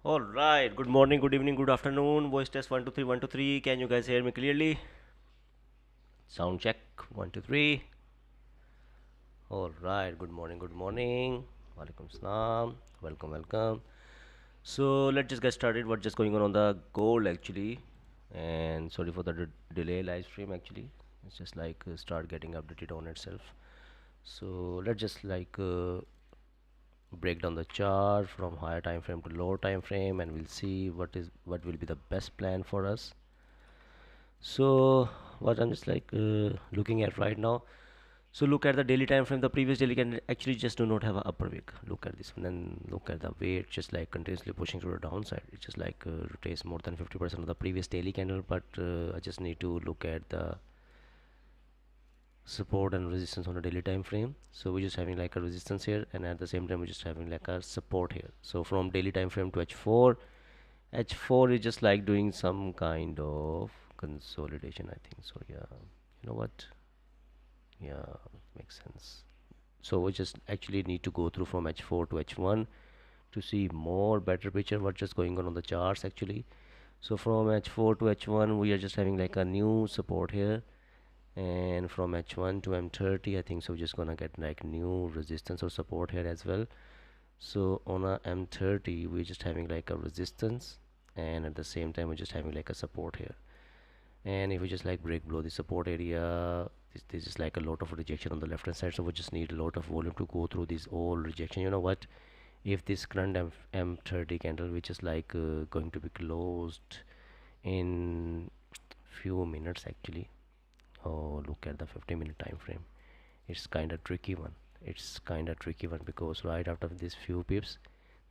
All right. Good morning, good evening, good afternoon. Voice test 1 2 3 1 2 3. Can you guys hear me clearly? Sound check 1 2 3. All right. Good morning, good morning. Walaikum salam. Welcome, welcome. So let's just get started. What's just going on the goal actually? And sorry for the delay live stream actually. It's just like start getting updated on itself. So let's just break down the chart from higher time frame to lower time frame, and we'll see what will be the best plan for us. So what I'm just looking at right now. So look at the daily time frame. The previous daily can actually just do not have a upper wick. Look at this one, and look at the way it's just like continuously pushing to the downside. It just rotates more than 50% of the previous daily candle. But I just need to look at the support and resistance on a daily time frame. So we're just having like a resistance here, and at the same time we're just having like a support here. So from daily time frame to h4 is just like doing some kind of consolidation, I think so. Yeah, you know what, yeah, makes sense. So we just actually need to go through from h4 to h1 to see more better picture what's just going on the charts actually. So from h4 to h1 we are just having like a new support here, and from h1 to m30 I think so we're just gonna get like new resistance or support here as well. So on a m30 we're just having like a resistance, and at the same time we're just having like a support here. And if we just like break below the support area, this is like a lot of rejection on the left hand side, so we just need a lot of volume to go through this all rejection. You know what, if this current m30 candle which is going to be closed in few minutes actually. Oh, look at the 50-minute time frame. It's kind of tricky one. It's kind of tricky one because right after this few pips,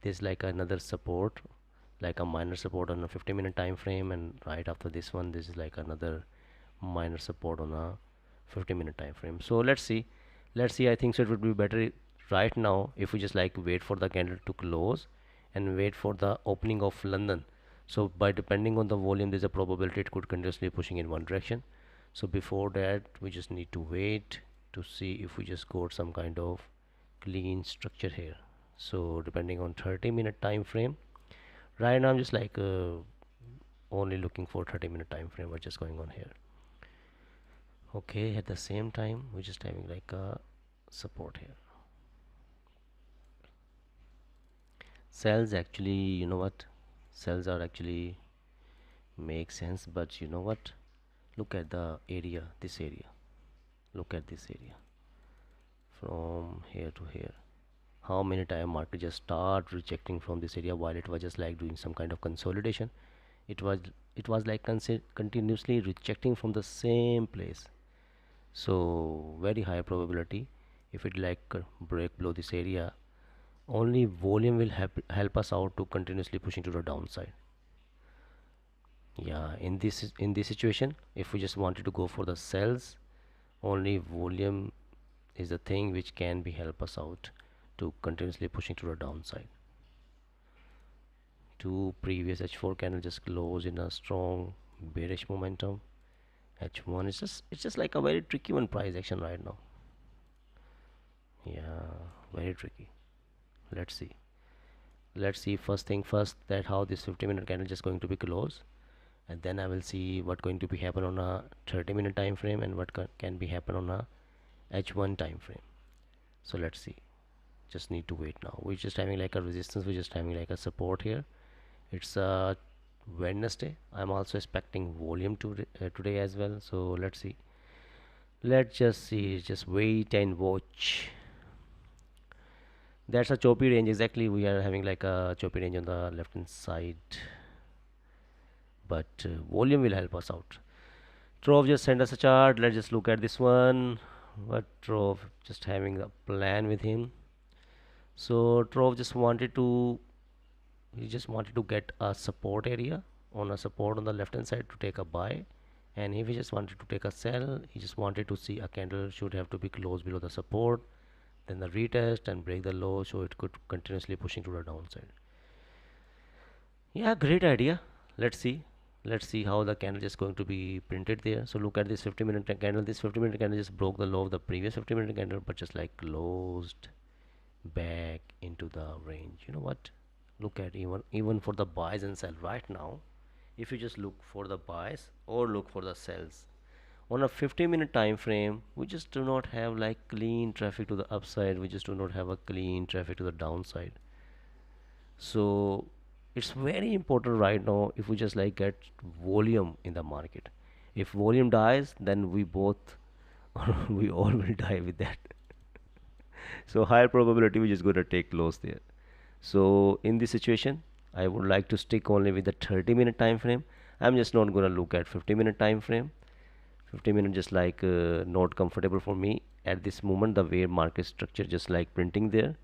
there's like another support, like a minor support on a 50-minute time frame, and right after this one, this is like another minor support on a 50-minute time frame. So let's see. Let's see. I think so. It would be better right now if we just like wait for the candle to close and wait for the opening of London. So by depending on the volume, there's a probability it could continuously pushing in one direction. So before that we just need to wait to see if we just got some kind of clean structure here. So depending on 30-minute time frame, right now I'm just only looking for 30-minute time frame. What's just going on here? Okay, at the same time we're just having like a support here. Cells actually, you know what, cells are actually make sense, but you know what, look at the area, this area, look at this area from here to here. How many time market just start rejecting from this area while it was just like doing some kind of consolidation. It was like continuously rejecting from the same place. So very high probability if it break below this area, only volume will help us out to continuously pushing to the downside. Yeah, in this situation, if we just wanted to go for the cells, only volume is the thing which can be help us out to continuously pushing to the downside. Two previous h4 candle just close in a strong bearish momentum. h1 is just, it's just like a very tricky one price action right now. Yeah, very tricky. Let's see let's see first thing first, that how this 50-minute candle just going to be closed, and then I will see what going to be happen on a 30-minute time frame and what can be happen on a h1 time frame. So let's see, just need to wait now. We're just having like a resistance, we're just having like a support here. It's Wednesday. I'm also expecting volume today as well, so let's just see, just wait and watch. That's a choppy range exactly. We are having like a choppy range on the left hand side, but volume will help us out. Trove just sent us a chart. Let's just look at this one. What Trove just having a plan with him. So Trove just wanted to, he just wanted to get a support area on a support on the left hand side to take a buy, and if he just wanted to take a sell, he just wanted to see a candle should have to be close below the support, then the retest and break the low, so it could continuously pushing to the downside. Yeah, great idea. Let's see let's see how the candle is going to be printed there. So look at this 50-minute candle. This 50-minute candle just broke the low of the previous 50-minute candle, but just like closed back into the range. You know what, Look at even for the buys and sell right now, if you just look for the buys or look for the sells on a 50-minute time frame, we just do not have like clean traffic to the upside, we just do not have a clean traffic to the downside. So it's very important right now if we just like get volume in the market. If volume dies, then we both we all will die with that. So higher probability we just gonna take loss there. So in this situation, I would like to stick only with the 30-minute time frame. I'm just not gonna look at 50-minute time frame. 50-minute just like not comfortable for me at this moment, the way market structure just like printing there.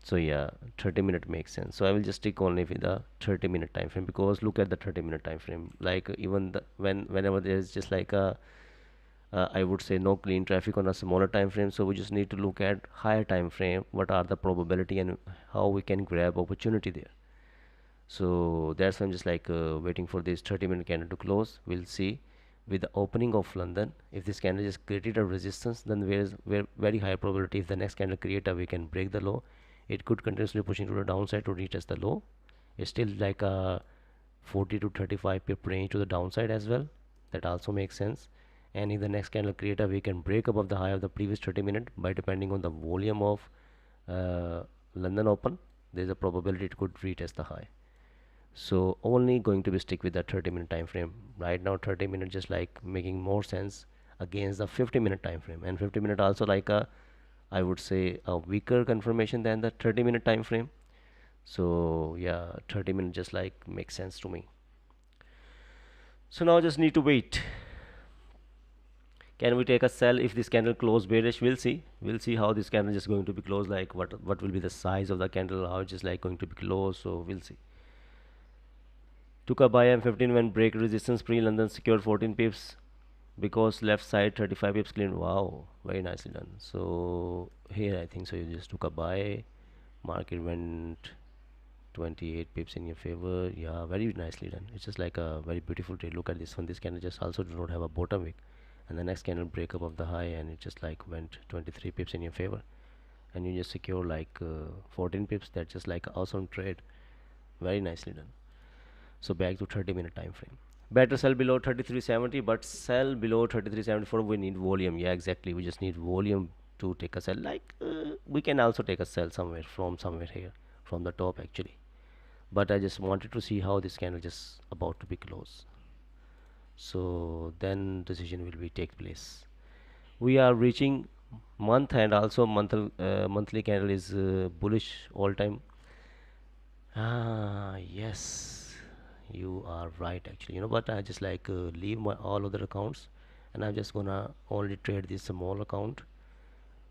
So yeah, 30-minute makes sense. So I will just stick only with the 30-minute time frame, because look at the 30-minute time frame, like even the whenever there is just like a I would say no clean traffic on a smaller time frame, so we just need to look at higher time frame, what are the probability and how we can grab opportunity there. So that's why I'm just like waiting for this 30-minute candle to close. We'll see with the opening of London, if this candle just created a resistance, then where very high probability if the next candle create a, we can break the low. It could continuously pushing to the downside to retest the low. It's still like a 40 to 35 pip range to the downside as well. That also makes sense. And if the next candle create a, we can break above the high of the previous 30-minute by depending on the volume of uh, London open. There's a probability it could retest the high. So only going to be stick with the 30-minute time frame right now. 30 minutes just like making more sense against the 50-minute time frame, and 50-minute also like a, I would say, a weaker confirmation than the 30-minute time frame. So yeah, 30 minutes just like makes sense to me. So now just need to wait. Can we take a sell if this candle close bearish? We'll see how this candle is going to be closed, like what will be the size of the candle, how it's just like going to be closed. So we'll see. Took a buy M15 when break resistance pre-London, secured 14 pips because left side 35 pips clean. Wow, very nicely done. So here I think so you just took a buy, market went 28 pips in your favor. Yeah, very nicely done. It's just like a very beautiful trade. Look at this one. This candle just also do not have a bottom wick, and the next candle break up of the high, and it just like went 23 pips in your favor, and you just secure like 14 pips. That's just like an awesome trade. Very nicely done. So back to 30-minute time frame. Better sell below 33.70, but sell below 33.74 we need volume. Yeah, exactly, we just need volume to take a sell. Like we can also take a sell somewhere from somewhere here from the top actually, but I just wanted to see how this candle just about to be closed, so then decision will be take place. We are reaching month, and also monthly candle is bullish all time. Ah, yes, you are right actually. But I just like leave my all other accounts, and I'm just gonna only trade this small account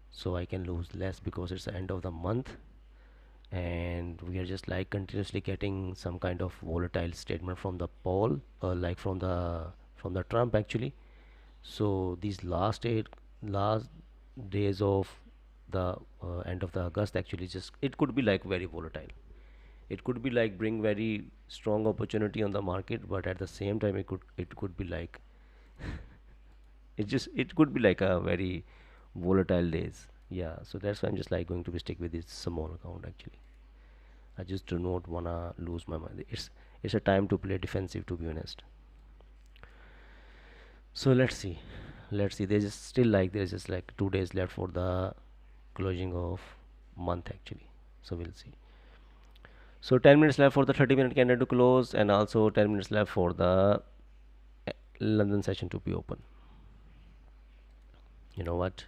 so I can lose less, because it's the end of the month, and we are just like continuously getting some kind of volatile statement from the Paul, like from the Trump actually. So these last days of the end of the August actually, just it could be like very volatile. It could be like bring very strong opportunity on the market, but at the same time it could be like it could be like a very volatile days. Yeah, so that's why I'm just like going to be stick with this small account actually. I just do not wanna lose my money. It's a time to play defensive, to be honest. So let's see, there's just still like there's just like 2 days left for the closing of month actually. So we'll see. So 10 minutes left for the 30-minute candle to close, and also 10 minutes left for the London session to be open. You know what?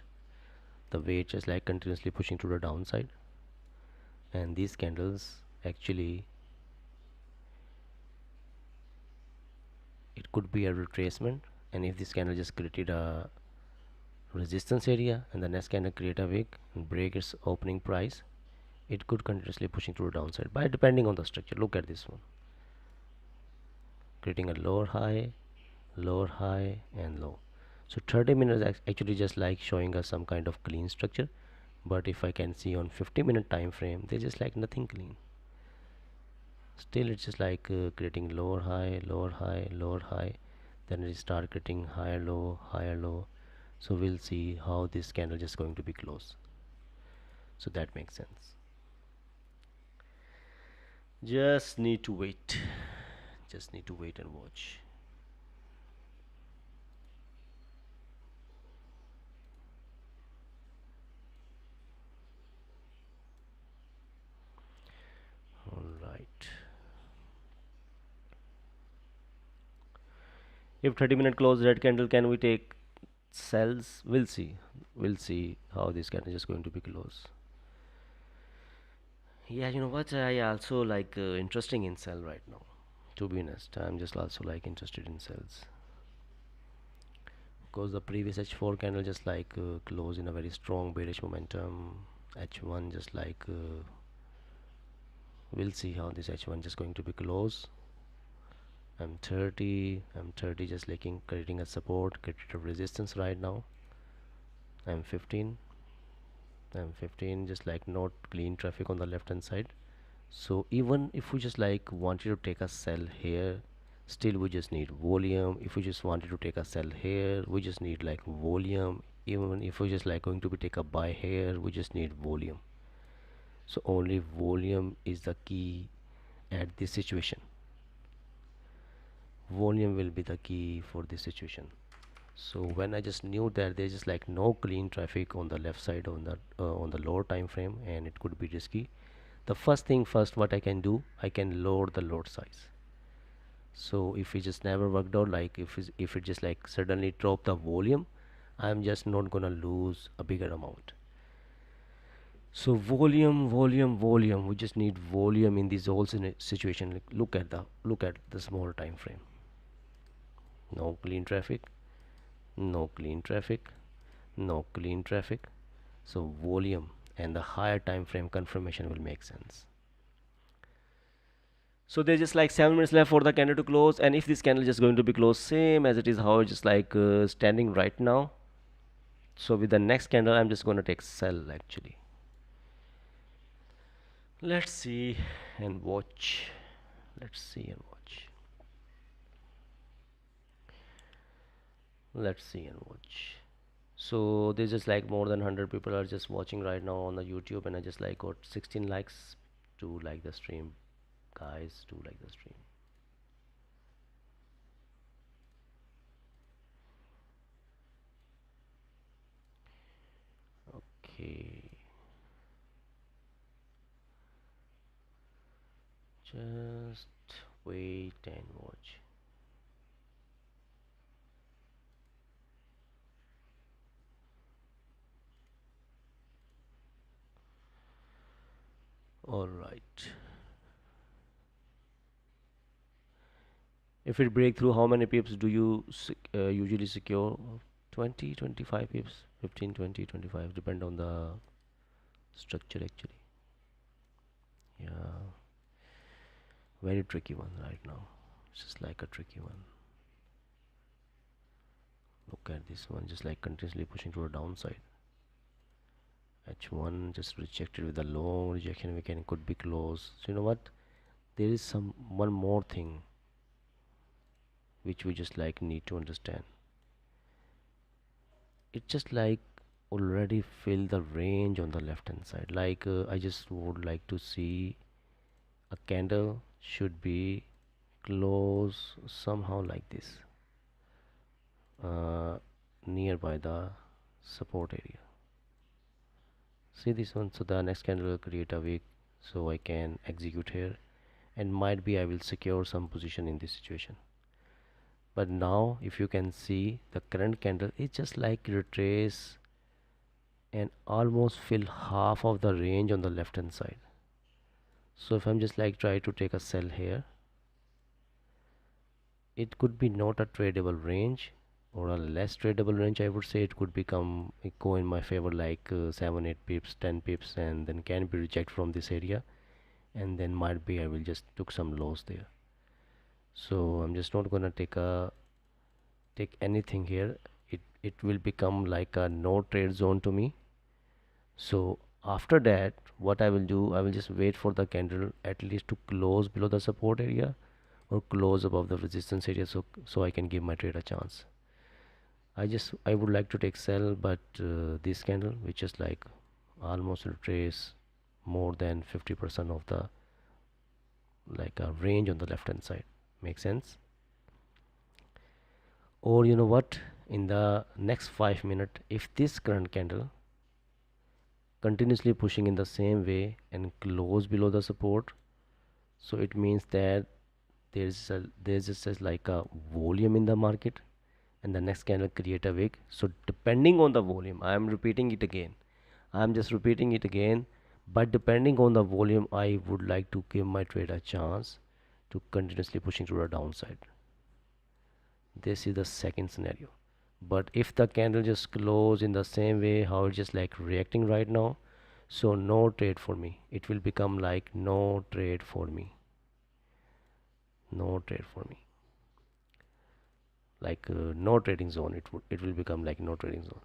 The weight is like continuously pushing to the downside, and these candles actually, it could be a retracement. And if this candle just created a resistance area and the next candle create a wick and break its opening price, it could continuously pushing to the downside by depending on the structure. Look at this one, creating a lower high and low. So 30 minutes actually just like showing us some kind of clean structure, but if I can see on 50-minute time frame, there's just like nothing clean. Still it's just like creating lower high, lower high, lower high, then it start creating higher low, higher low. So we'll see how this candle just going to be close. So that makes sense. Just need to wait. Just need to wait and watch. All right. If 30-minute close red candle, can we take sells? We'll see. We'll see how this candle is going to be close. Yeah, you know what? I also like interesting in sell right now. To be honest, I'm just also like interested in sells because the previous H4 candle just like close in a very strong bearish momentum. H1 just like we'll see how this H1 just going to be close. I'm 30 just like creating a support, creating a resistance right now. I'm 15 I'm 15 just like not clean traffic on the left hand side. So even if we just like wanted to take a sell here, still we just need volume. If we just wanted to take a sell here, we just need like volume. Even if we just like going to be take a buy here, we just need volume. So only volume is the key at this situation. Volume will be the key for this situation. So when I just knew that there's just like no clean traffic on the left side on the lower time frame and it could be risky, the first thing first what I can do, I can lower the lot size. So if it just never worked out, like if it just like suddenly drop the volume, I'm just not gonna lose a bigger amount. So volume, we just need volume in this whole situation. Like look at the small time frame. No clean traffic, no clean traffic, no clean traffic. So volume and the higher time frame confirmation will make sense. So there's just like 7 minutes left for the candle to close, and if this candle is just going to be closed same as it is how it's just like standing right now, so with the next candle I'm just going to take sell actually. Let's see and watch. Let's see and watch. Let's see and watch. So there's just like more than 100 people are just watching right now on the YouTube, and I just like got 16 likes to like the stream. Guys, to like the stream. Okay, just wait and watch. All right. If it break through, how many pips do you usually secure? 20, 25 pips, 15, 20, 25, depend on the structure actually. Yeah, very tricky one right now. It's just like a tricky one. Look at this one, just like continuously pushing to a downside. H1 just rejected with a long rejection. We can could be close. So you know what? There is some one more thing which we just like need to understand. It just like already fill the range on the left hand side. Like I just would like to see a candle should be close somehow like this, uh, nearby the support area. See this one. So the next candle will create a wick, so I can execute here, and might be I will secure some position in this situation. But now if you can see the current candle is just like retrace and almost fill half of the range on the left hand side. So if I'm just like try to take a sell here, it could be not a tradable range or a less tradable range. I would say it could become go in my favor like 7 8 pips, 10 pips, and then can be reject from this area, and then might be I will just took some loss there. So I'm just not gonna take anything here. It will become like a no trade zone to me. So after that what I will do, I will just wait for the candle at least to close below the support area or close above the resistance area, so I can give my trade a chance. I would like to take sell, but this candle which is like almost retrace more than 50% of the like a range on the left hand side. Make sense? Or you know what, in the next 5 minutes, if this current candle continuously pushing in the same way and close below the support, so it means that there's just like a volume in the market, and the next candle create a wick. So depending on the volume, I'm just repeating it again, but depending on the volume, I would like to give my trade a chance to continuously pushing to the downside. This is the second scenario. But if the candle just close in the same way how it's just like reacting right now, so no trade for me. It will become like no trade for me. No trade for me. Like no trading zone. It will become like no trading zone.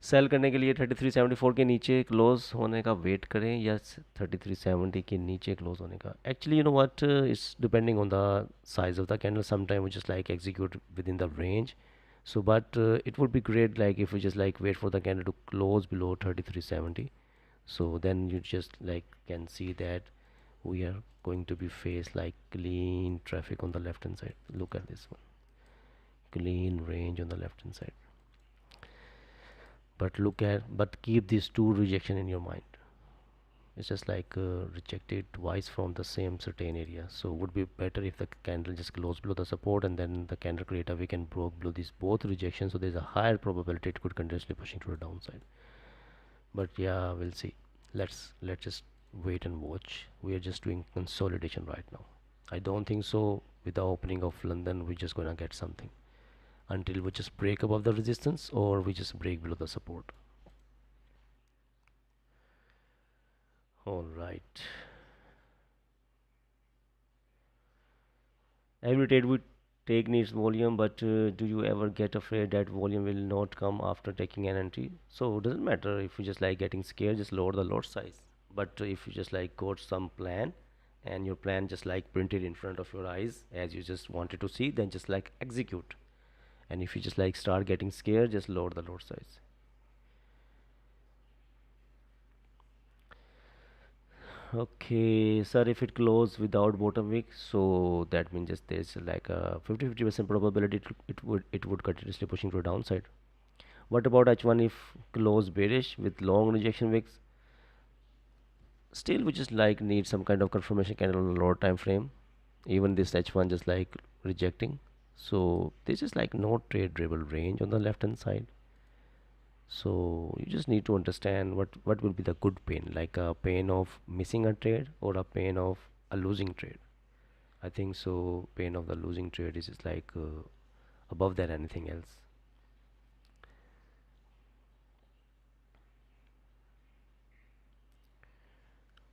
Sell करने के लिए 3374 के नीचे close होने का wait करें या 3370 के नीचे क्लोज होने का. Actually, you know what, it's depending on the size of the candle. Sometimes we just like execute within the range. So but it would be great like if we just like wait for the candle to close below 3370. So then you just like can see that we are going to be faced like clean traffic on the left hand side. Look at this one, clean range on the left hand side. But keep these two rejection in your mind. It's just like rejected twice from the same certain area. So would be better if the candle just close below the support and then the candle create a wick and broke below these both rejections. So there's a higher probability it could continuously pushing to the downside. But yeah, we'll see. Let's just wait and watch. We are just doing consolidation right now. I don't think so with the opening of London we're just gonna get something until we just break above the resistance or we just break below the support. All right. Every trade we take needs volume, but do you ever get afraid that volume will not come after taking an entry? So it doesn't matter if you just like getting scared, just lower the lot size. But if you just like got some plan and your plan just like printed in front of your eyes as you just wanted to see, then just like execute. And if you just like start getting scared, just lower the lot size. Okay, sir, if it close without bottom wick, so that means just there's like a 50% probability it would continuously pushing to the downside. What about H1 if close bearish with long rejection wicks? Still, we just like need some kind of confirmation candle on a lower time frame. Even this H1 just like rejecting. So this is like no trade dribble range on the left hand side. So you just need to understand what will be the good pain, like a pain of missing a trade or a pain of a losing trade. I think so pain of the losing trade is just like above than anything else.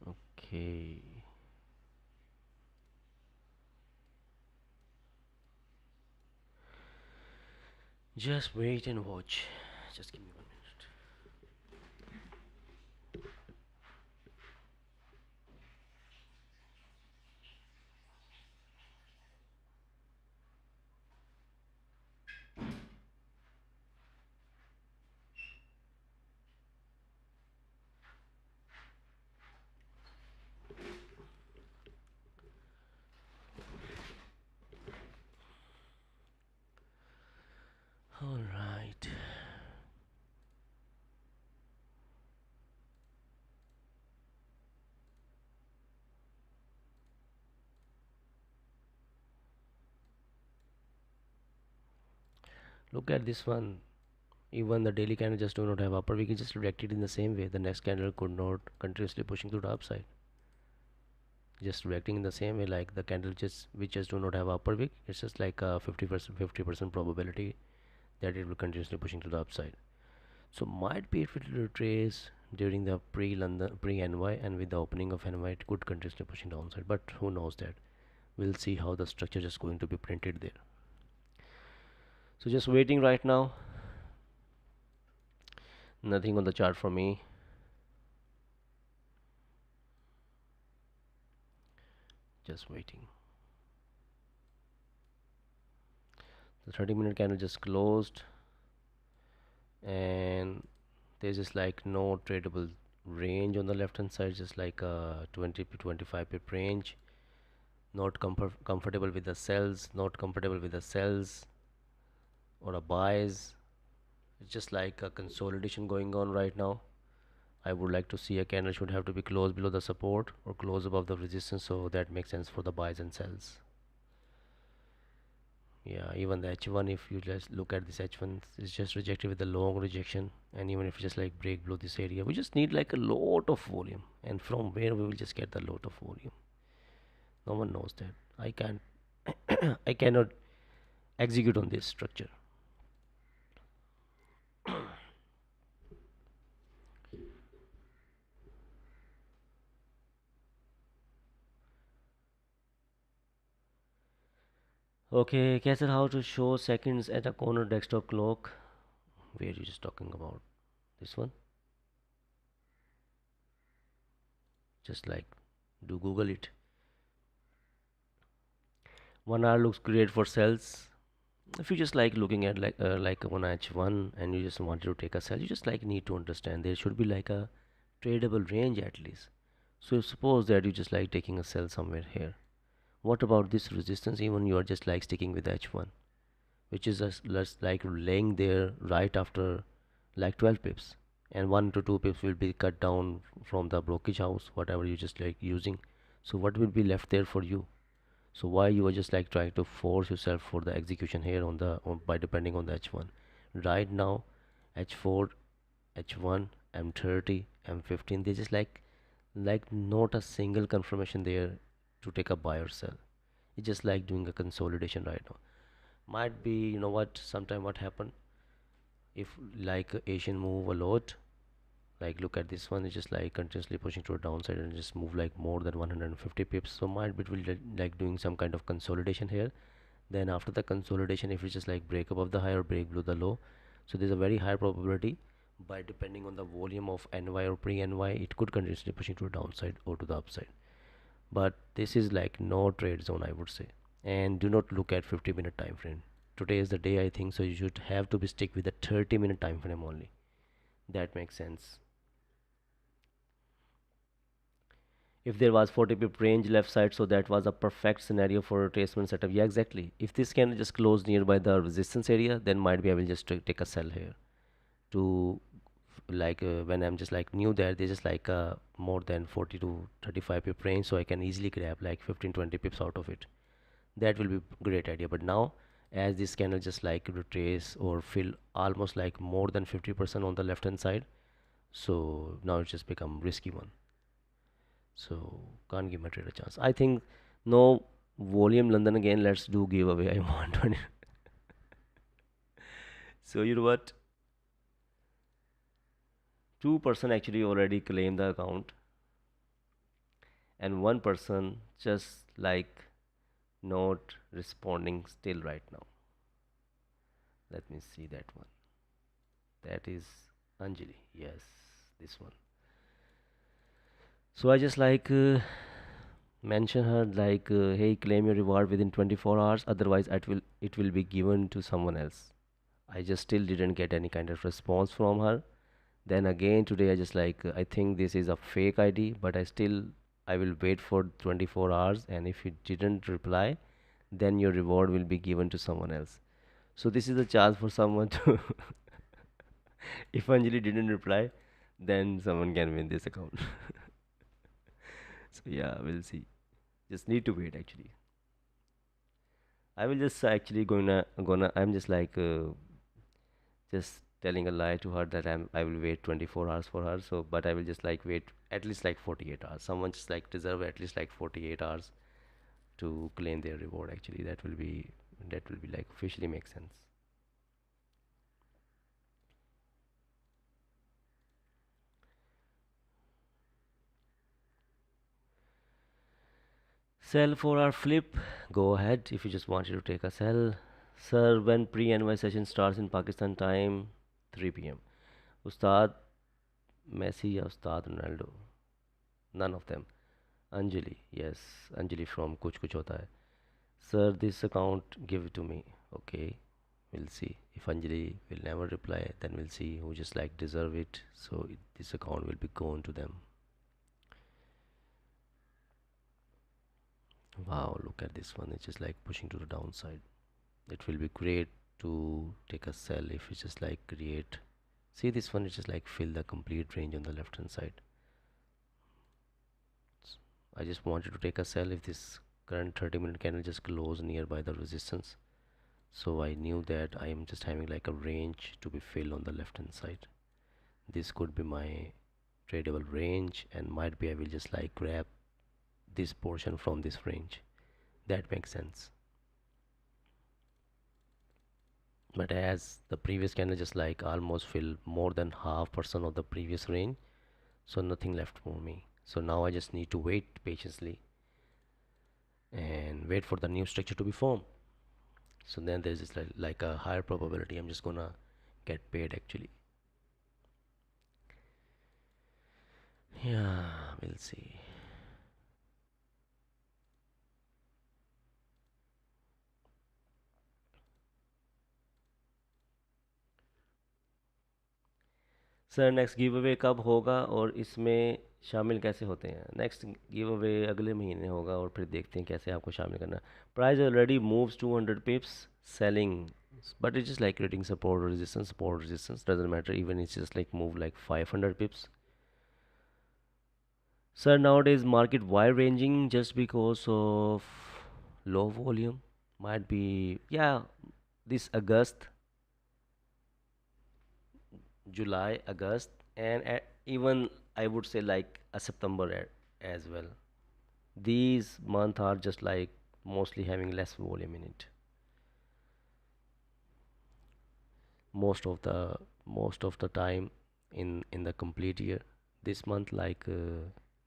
Okay, just wait and watch. Just give me 1 minute. All right. Look at this one. Even the daily candle just do not have upper. We can just react it in the same way. The next candle could not continuously pushing to the upside. Just reacting in the same way like the candle just which just do not have upper wick. It's just like a 50% probability that it will continuously pushing to the upside. So might be if it retrace during the pre-London pre-NY and with the opening of NY it could continuously pushing downside. But who knows that? We'll see how the structure is going to be printed there. So just waiting right now. Nothing on the chart for me. Just waiting. The 30-minute candle just closed and there's just like no tradable range on the left hand side, just like a 20 to 25 pip range. not comfortable with the sells, not comfortable with the sells or a buys. It's just like a consolidation going on right now. I would like to see a candle should have to be close below the support or close above the resistance, so that makes sense for the buys and sells. Yeah, even the H1, if you just look at this H1, it's just rejected with the long rejection. And even if you just like break below this area, we just need like a lot of volume. And from where we will just get the lot of volume? No one knows that. I can't, I cannot execute on this structure. Okay, Kessel, how to show seconds at a corner desktop clock? Where you just talking about? This one? Just like do Google it. 1 hour looks great for cells. If you just like looking at like one H1 and you just wanted to take a sell, you just like need to understand there should be like a tradable range at least. So suppose that you just like taking a sell somewhere here. What about this resistance? Even you are just like sticking with H1, which is just like laying there right after like 12 pips, and 1 to 2 pips will be cut down from the brokerage house, whatever you just like using. So what will be left there for you? So why you are just like trying to force yourself for the execution here by depending on the H1? Right now, H4, H1, M30, M15, they just like not a single confirmation there to take a buy or sell. It's just like doing a consolidation right now. Might be, you know what, sometime what happened if like Asian move a lot, like look at this one, it's just like continuously pushing to a downside and just move like more than 150 pips, so might be it will like doing some kind of consolidation here. Then after the consolidation, if it's just like break above the high or break below the low, so there's a very high probability, by depending on the volume of NY or pre-NY, it could continuously pushing to a downside or to the upside. But this is like no trade zone, I would say. And do not look at 50-minute time frame. Today is the day, I think, so you should have to be stick with the 30-minute time frame only. That makes sense. If there was 40 pip range left side, so that was a perfect scenario for retracement setup. Yeah, exactly. If this can just close nearby the resistance area, then might be I will just take a sell here to like when I'm just like new there, there's just like more than 40 to 35 pip range, so I can easily grab like 15-20 pips out of it. That will be great idea. But now, as this candle just like retrace or fill almost like more than 50% on the left hand side, so now it's just become risky one. So can't give my trade a chance. I think no volume London again. Let's do giveaway. I want one. So you know what? 2% actually already claimed the account, and 1% just like not responding still right now. Let me see that one. That is Anjali. Yes, this one. So I just like mention her like, hey, claim your reward within 24 hours. Otherwise, it will be given to someone else. I just still didn't get any kind of response from her. Then again today I just like, I think this is a fake ID, but I will wait for 24 hours, and if you didn't reply, then your reward will be given to someone else. So this is a chance for someone to if Anjali didn't reply, then someone can win this account. So yeah, we'll see. Just need to wait actually. I will just actually gonna I'm just like just telling a lie to her that I will wait 24 hours for her. So but I will just like wait at least like 48 hours. Someone just like deserve at least like 48 hours to claim their reward. Actually, that will be like officially make sense. Sell for our flip. Go ahead if you just wanted to take a sell. Sir, when pre-NY session starts in Pakistan time, 3 p.m. Ustad Messi or Ustad Ronaldo? None of them. Anjali, yes, Anjali from Kuch Kuch Hota Hai. Sir, this account, give it to me. Okay, we'll see. If Anjali will never reply, then we'll see who just like deserve it. So this account will be gone to them. Wow, look at this one. It's just like pushing to the downside. It will be great to take a sell if it's just like create. See this one is just like fill the complete range on the left hand side. I just wanted to take a sell if this current 30-minute candle just close nearby the resistance. So I knew that I am just having like a range to be filled on the left hand side. This could be my tradable range, and might be I will just like grab this portion from this range. That makes sense. But as the previous candle just like almost fill more than half percent of the previous range, so nothing left for me. So now I just need to wait patiently and wait for the new structure to be formed. So then there's just like a higher probability I'm just gonna get paid actually. Yeah, we'll see. Sir next give away कब होगा और इसमें शामिल कैसे होते हैं? Next give away अगले महीने होगा और फिर देखते हैं कैसे आपको शामिल करना. Price already moves 200 pips selling, but it's just like creating support resistance doesn't matter, even it's just like move like 500 pips. Sir, nowadays market wide ranging just because of low volume. Might be, yeah, this August, July, August, and even I would say like a September as well. These months are just like mostly having less volume in it. Most of the time in the complete year. This month like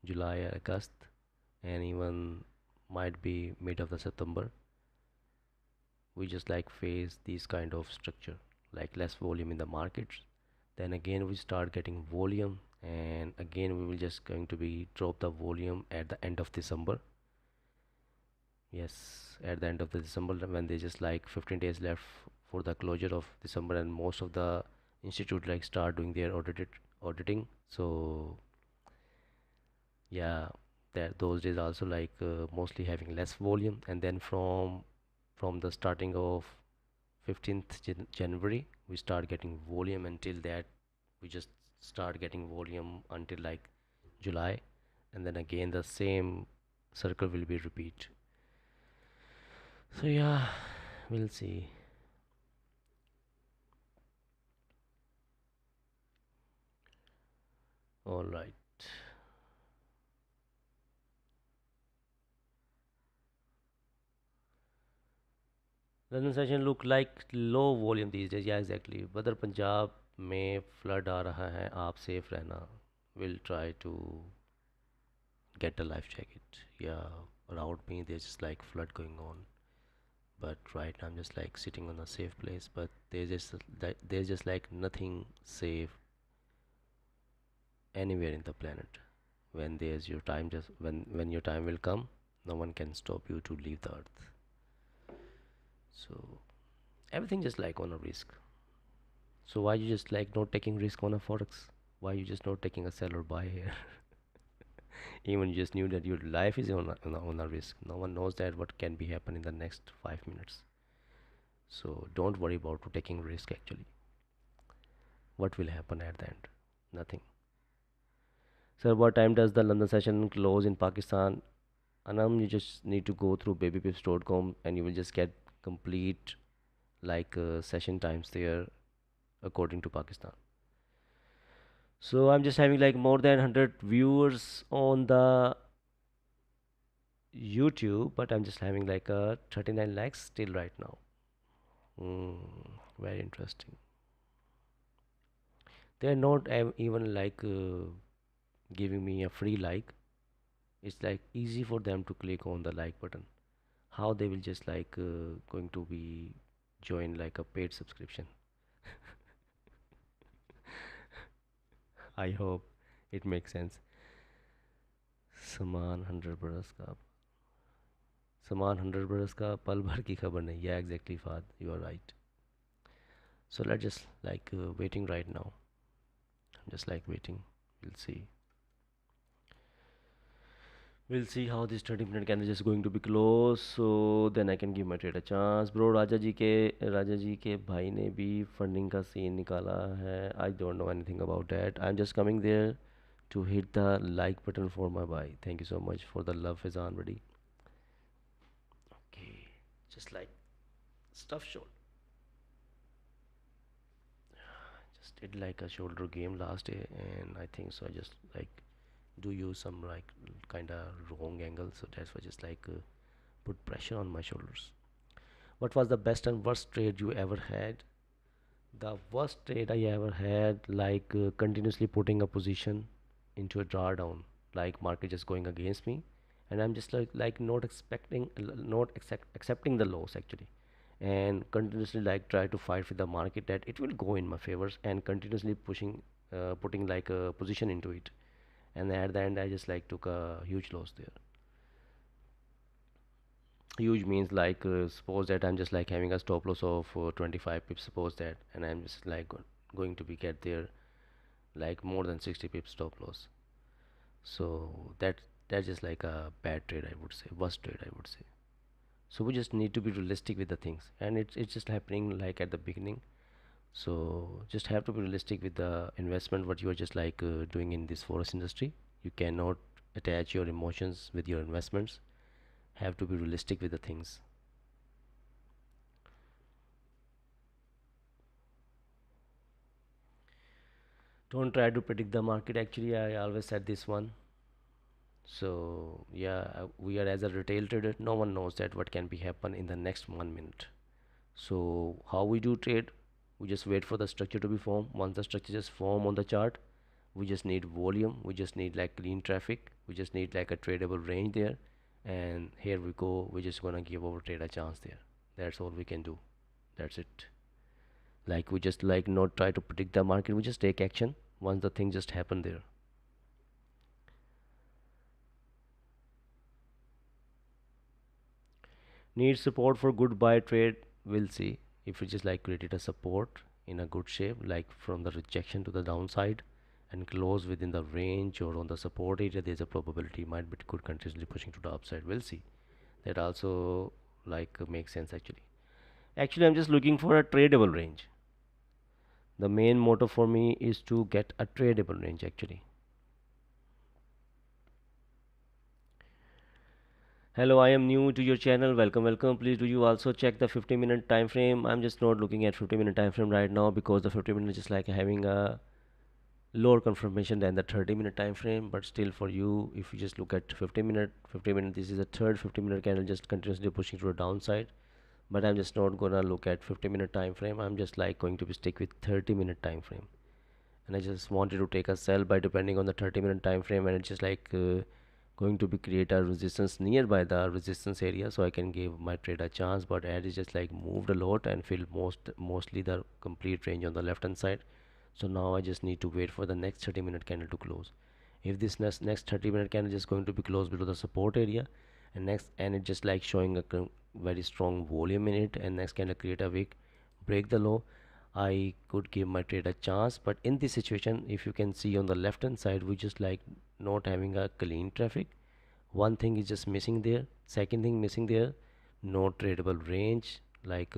July, August, and even might be mid of the September, we just like face this kind of structure, like less volume in the markets. Then again we start getting volume, and again we will just going to be drop the volume at the end of December. Yes, at the end of the December, when they just like 15 days left for the closure of December, and most of the institute like start doing their auditing. So yeah, that those days also like mostly having less volume, and then from the starting of 15th January we start getting volume. Until that we just start getting volume until like July, and then again the same circle will be repeat. So yeah, we'll see. All right. London session look like low volume these days. Yeah, exactly. Whether Punjab में flood आ रहा है, आप safe रहना. We'll try to get a life jacket. Yeah, around me there's just like flood going on. But right now I'm just like sitting on a safe place. But there's just like nothing safe anywhere in the planet. When there's your time, just when your time will come, no one can stop you to leave the earth. So everything just like on a risk. So why you just like not taking risk on a forex? Why you just not taking a sell or buy here? Even you just knew that your life is on a risk. No one knows that what can be happen in the next 5 minutes. So don't worry about to taking risk actually. What will happen at the end? Nothing. Sir, what time does the London session close in Pakistan? Anam, you just need to go through babypips.com and you will just get complete like session times there according to Pakistan. So I'm just having like more than 100 viewers on the YouTube, but I'm just having like 39 likes still right now. Very interesting. They're not even like giving me a free like. It's like easy for them to click on the like button. How they will just like going to be join like a paid subscription? I hope it makes sense. समान 100 बरस का समान 100 बरस का पल भर की खबर नहीं. Yeah, exactly, Fad, you are right. So let's just like waiting right now. I'm just like waiting. We'll see. We'll see how this 30-minute candle is going to be close, so then I can give my trade a chance. Bro, राजा जी के भाई ने भी funding का scene निकाला है. I don't know anything about that. I'm just coming there to hit the like button for my buy. Thank you so much for the love, Fazan buddy. Okay, just like stuff shoulder. Just did like a shoulder game last day, and I think so. I just like do use some like kind of wrong angle, so that's why just like put pressure on my shoulders. What was the best and worst trade you ever had? The worst trade I ever had, like continuously putting a position into a drawdown, like market just going against me, and I'm just like not expecting, not accepting the loss actually, and continuously like try to fight with the market that it will go in my favors, and continuously pushing, putting like a position into it, and at the end I just like took a huge loss there. Huge means like suppose that I'm just like having a stop loss of 25 pips, suppose that, and I'm just like going to be get there like more than 60 pips stop loss. So that's just like a bad trade, I would say, worst trade, I would say. So we just need to be realistic with the things, and it's just happening like at the beginning. So just have to be realistic with the investment what you are just like doing in this forest industry. You cannot attach your emotions with your investments. Have to be realistic with the things. Don't try to predict the market. Actually, I always said this one. So yeah, we are as a retail trader. No one knows that what can be happen in the next 1 minute. So how we do trade? We just wait for the structure to be formed. Once the structure just form on the chart, we just need volume. We just need like clean traffic. We just need like a tradable range there. And here we go. We're just gonna give our trade a chance there. That's all we can do. That's it. Like we just like not try to predict the market. We just take action once the thing just happen there. Need support for good buy trade. We'll see if we just like created a support in a good shape, like from the rejection to the downside, and close within the range or on the support area. There's a probability might be good continuously pushing to the upside. We'll see. That also like makes sense actually. Actually, I'm just looking for a tradable range. The main motto for me is to get a tradable range actually. Hello, I am new to your channel. Welcome, welcome. Please do you also check the 50-minute time frame. I'm just not looking at 50-minute time frame right now because the 50 minutes is just like having a lower confirmation than the 30-minute time frame. But still, for you, if you just look at 50 minute, this is a third 50-minute candle just continuously pushing to the downside. But I'm just not gonna look at 50-minute time frame. I'm just like going to be stick with 30-minute time frame, and I just wanted to take a sell by depending on the 30-minute time frame, and it's just like going to be create a resistance nearby the resistance area, so I can give my trade a chance. But ad is just like moved a lot and filled mostly the complete range on the left hand side. So now I just need to wait for the next 30-minute candle to close. If this next 30-minute candle is going to be close below the support area, and it just like showing a very strong volume in it, and next candle create a wick, break the low, I could give my trade a chance. But in this situation, if you can see on the left hand side, we just like not having a clean traffic. One thing is just missing there. Second thing missing there, no tradable range. Like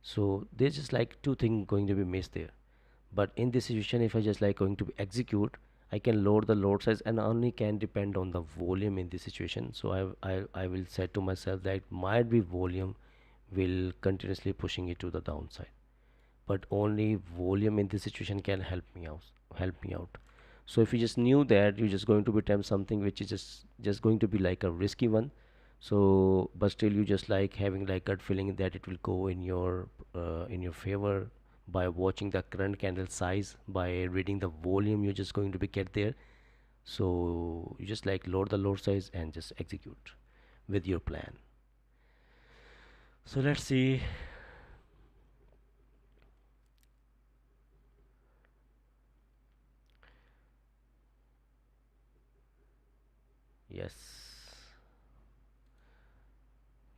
so, there's just like two things going to be missed there. But in this situation, if I just like going to execute, I can load the load size and only can depend on the volume in this situation. So I will set to myself that might be volume will continuously pushing it to the downside, but only volume in this situation can help me out. So if you just knew that you're just going to be attempt something which is just going to be like a risky one, so but still you just like having like gut feeling that it will go in your favor by watching the current candle size, by reading the volume, you're just going to be get there. So you just like load the load size and just execute with your plan. So let's see. Yes,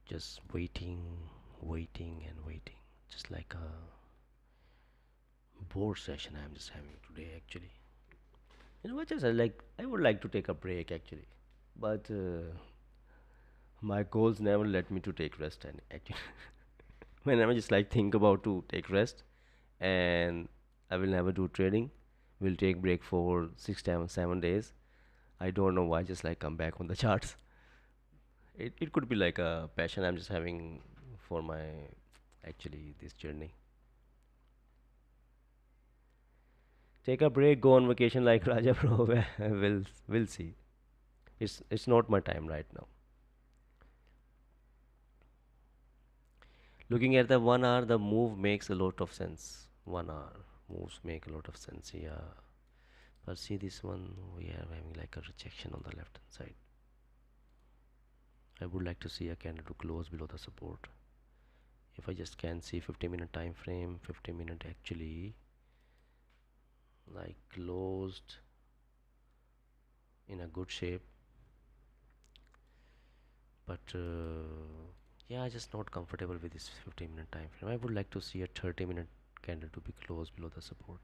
just waiting and waiting, just like a board session I'm just having today actually. You know what, just I would like to take a break actually. but my goals never let me to take rest. And actually, whenever I just like think about to take rest, and I will never do trading. We'll take break for 6 7 days. I don't know why. Just like come back on the charts. It could be like a passion I'm just having for my actually this journey. Take a break, go on vacation like Raja Bro. We'll see. It's not my time right now. Looking at the 1 hour, the move makes a lot of sense. 1 hour moves make a lot of sense. Yeah. But see this one, we are having like a rejection on the left hand side. I would like to see a candle to close below the support. If I just can see 50-minute time frame, 50-minute actually like closed in a good shape, but yeah, just not comfortable with this 15-minute time frame. I would like to see a 30-minute candle to be closed below the support.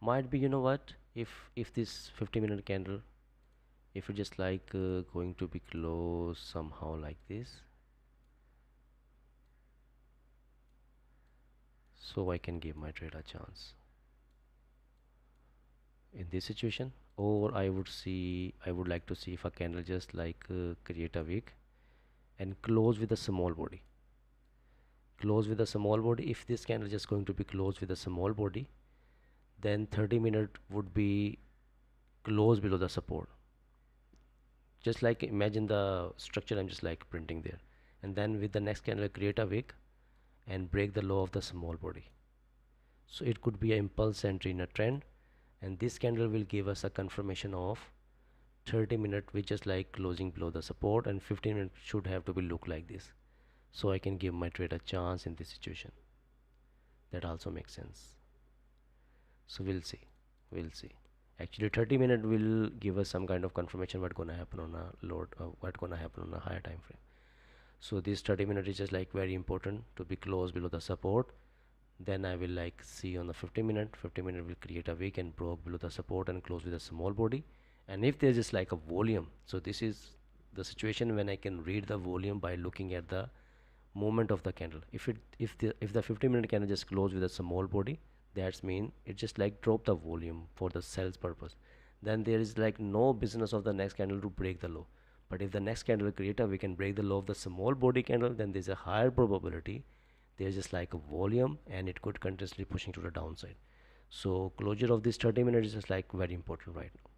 Might be, you know what, if this 50-minute candle, if it just like going to be closed somehow like this, so I can give my trade a chance in this situation. Or I would like to see if a candle just like create a wick and close with a small body, close with a small body. If this candle just going to be closed with a small body, then 30-minute would be close below the support. Just like imagine the structure I'm just like printing there, and then with the next candle create a wick and break the low of the small body. So it could be an impulse entry in a trend, and this candle will give us a confirmation of 30-minute which is like closing below the support, and 15-minute should have to be look like this, so I can give my trade a chance in this situation. That also makes sense. So we'll see actually 30-minute will give us some kind of confirmation what gonna happen on a load, what gonna happen on a higher time frame. So this 30-minute is just like very important to be close below the support. Then I will like see on the 50-minute, 50-minute will create a wick and broke below the support and close with a small body. And if there's just like a volume, so this is the situation when I can read the volume by looking at the movement of the candle. If the 50-minute candle just close with a small body, that's mean it just like drop the volume for the sales purpose. Then there is like no business of the next candle to break the low. But if the next candle creator we can break the low of the small body candle, then there's a higher probability there's just like a volume and it could continuously pushing to the downside. So closure of this 30 minutes is just like very important right now.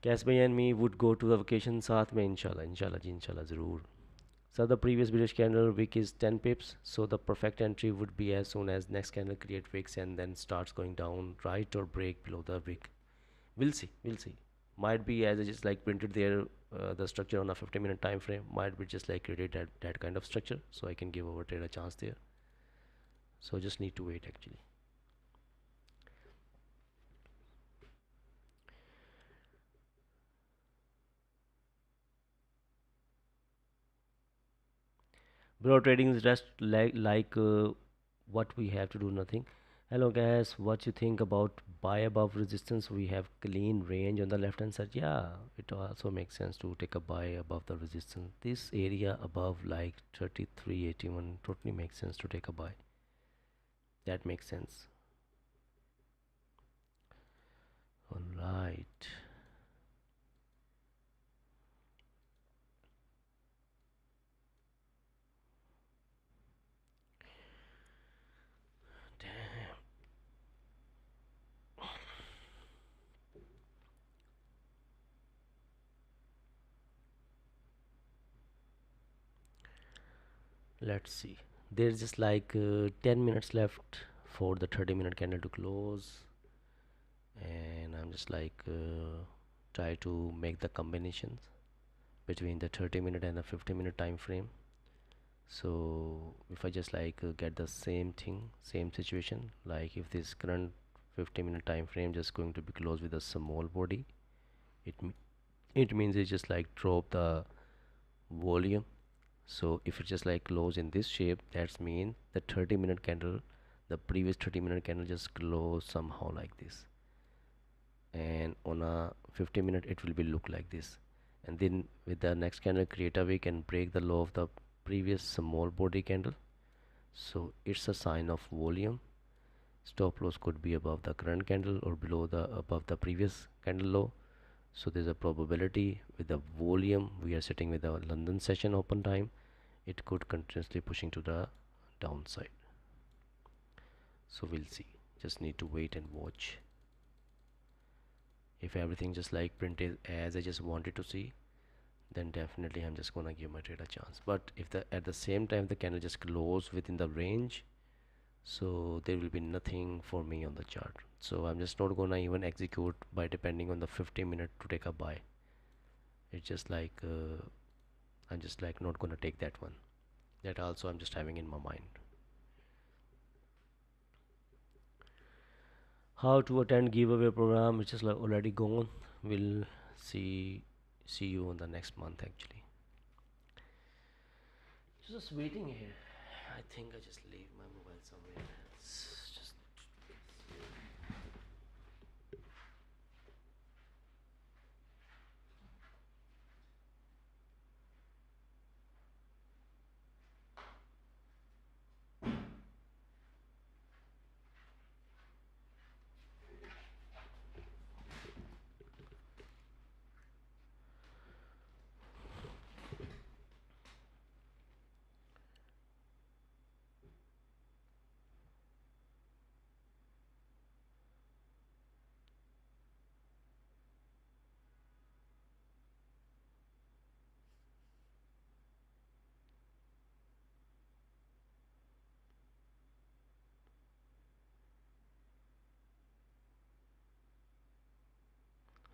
Cash bhai and me would go to the vacation साथ में इंशाल्लाह इंशाल्लाह जी इंशाल्लाह ज़रूर. So the previous bearish candle wick is 10 pips, so the perfect entry would be as soon as next candle create wicks and then starts going down right or break below the wick. We'll see. Might be as I just like printed there, the structure on a 50-minute time frame might be just like created that kind of structure, so I can give our trade a chance there. So just need to wait actually. Bro, trading is just like what we have to do nothing. Hello guys, what you think about buy above resistance? We have clean range on the left hand side. Yeah, it also makes sense to take a buy above the resistance. This area above like 33.81 totally makes sense to take a buy. That makes sense. All right. Damn. Let's see. There's just like 10 minutes left for the 30-minute candle to close, and I'm just like try to make the combinations between the 30-minute and the 50-minute time frame. So if I just like get the same thing, same situation, like if this current 50-minute time frame just going to be closed with a small body, it it means it just like drop the volume. So if it's just like close in this shape, that's mean the 30-minute candle, the previous 30-minute candle just close somehow like this. and on a 50 minute it will be look like this. And then with the next candle create a wick and break the low of the previous small body candle, so it's a sign of volume. Stop loss could be above the current candle or below the above the previous candle low. So there's a probability with the volume we are sitting with the London session open time, it could continuously pushing to the downside. So we'll see, just need to wait and watch. If everything just like printed as I just wanted to see, then definitely I'm just gonna give my trade a chance. But if the at the same time the candle just close within the range, so there will be nothing for me on the chart. So I'm just not gonna even execute by depending on the 50 minute to take a buy. It's just like I'm just like not gonna take that one. That also I'm just having in my mind. How to attend giveaway program, it's just like already gone. We'll see you on the next month actually. Just waiting here. I think I just leave my mobile somewhere. It's just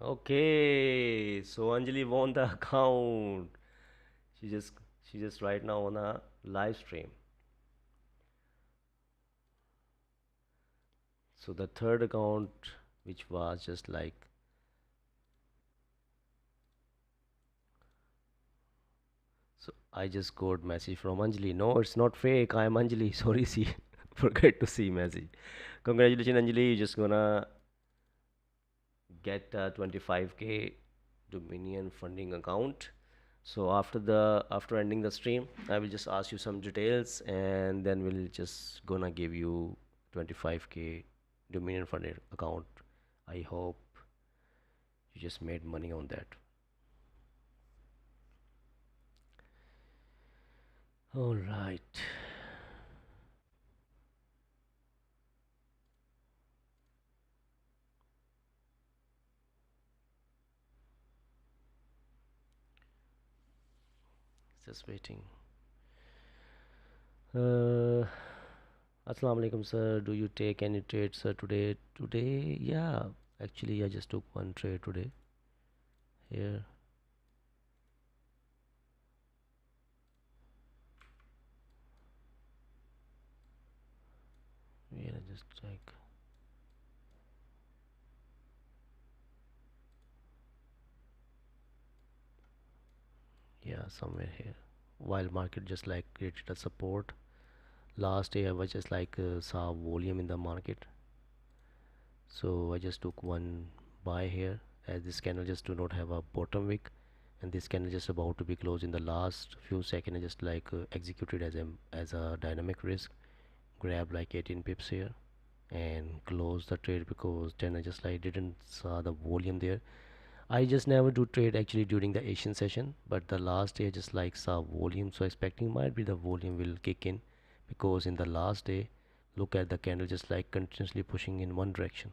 okay. So Anjali won the account. She just she just right now on a live stream. So the third account, which was just like, so I just got message from Anjali. No, it's not fake. I am Anjali. Sorry, see, forget to see message. Congratulations, Anjali. You're just gonna get a 25K Dominion funding account. So after ending the stream, I will just ask you some details, and then we'll just gonna give you 25K Dominion funded account. I hope you just made money on that. All right. Just waiting. Uh, Assalamu alaikum, sir. Do you take any trades, sir, today? Today, yeah. Actually, I just took one trade today. Here, yeah, just like, yeah, somewhere here. While market just like created a support. Last day I was just like saw volume in the market, so I just took one buy here, as this candle just do not have a bottom wick, and this candle just about to be closed in the last few seconds. I just like executed as a dynamic risk, grab like 18 pips here and close the trade, because then I just like didn't saw the volume there. I just never do trade actually during the Asian session, but the last day I just like saw volume, so expecting might be the volume will kick in, because in the last day, look at the candle just like continuously pushing in one direction.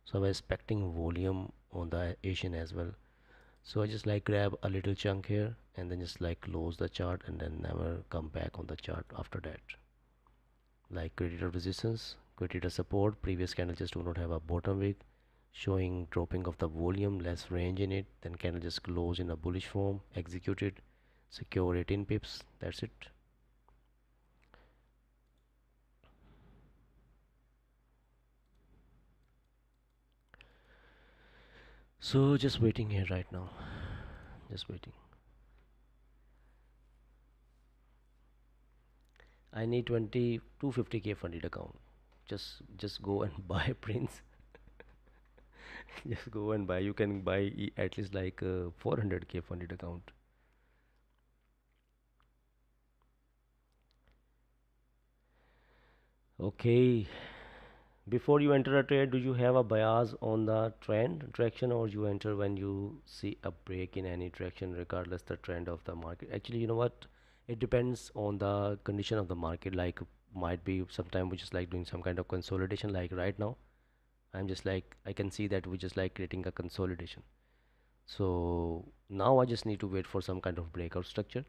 So I was expecting volume on the Asian as well. So I just like grab a little chunk here and then just like close the chart and then never come back on the chart after that. Like creditor resistance, creditor support, previous candle just do not have a bottom wick, showing dropping of the volume, less range in it, then candle just close in a bullish form, executed, secure 18 pips, that's it. So just waiting here right now, just waiting. I need 20 250K funded account. Just go and buy prints. Just go and buy. You can buy at least like 400k funded account. Okay. Before you enter a trade, do you have a bias on the trend direction, or you enter when you see a break in any direction, regardless the trend of the market? Actually, you know what? It depends on the condition of the market. Like, might be sometime we just like doing some kind of consolidation. Like right now, I'm just like I can see that we just like creating a consolidation. So now I just need to wait for some kind of breakout structure.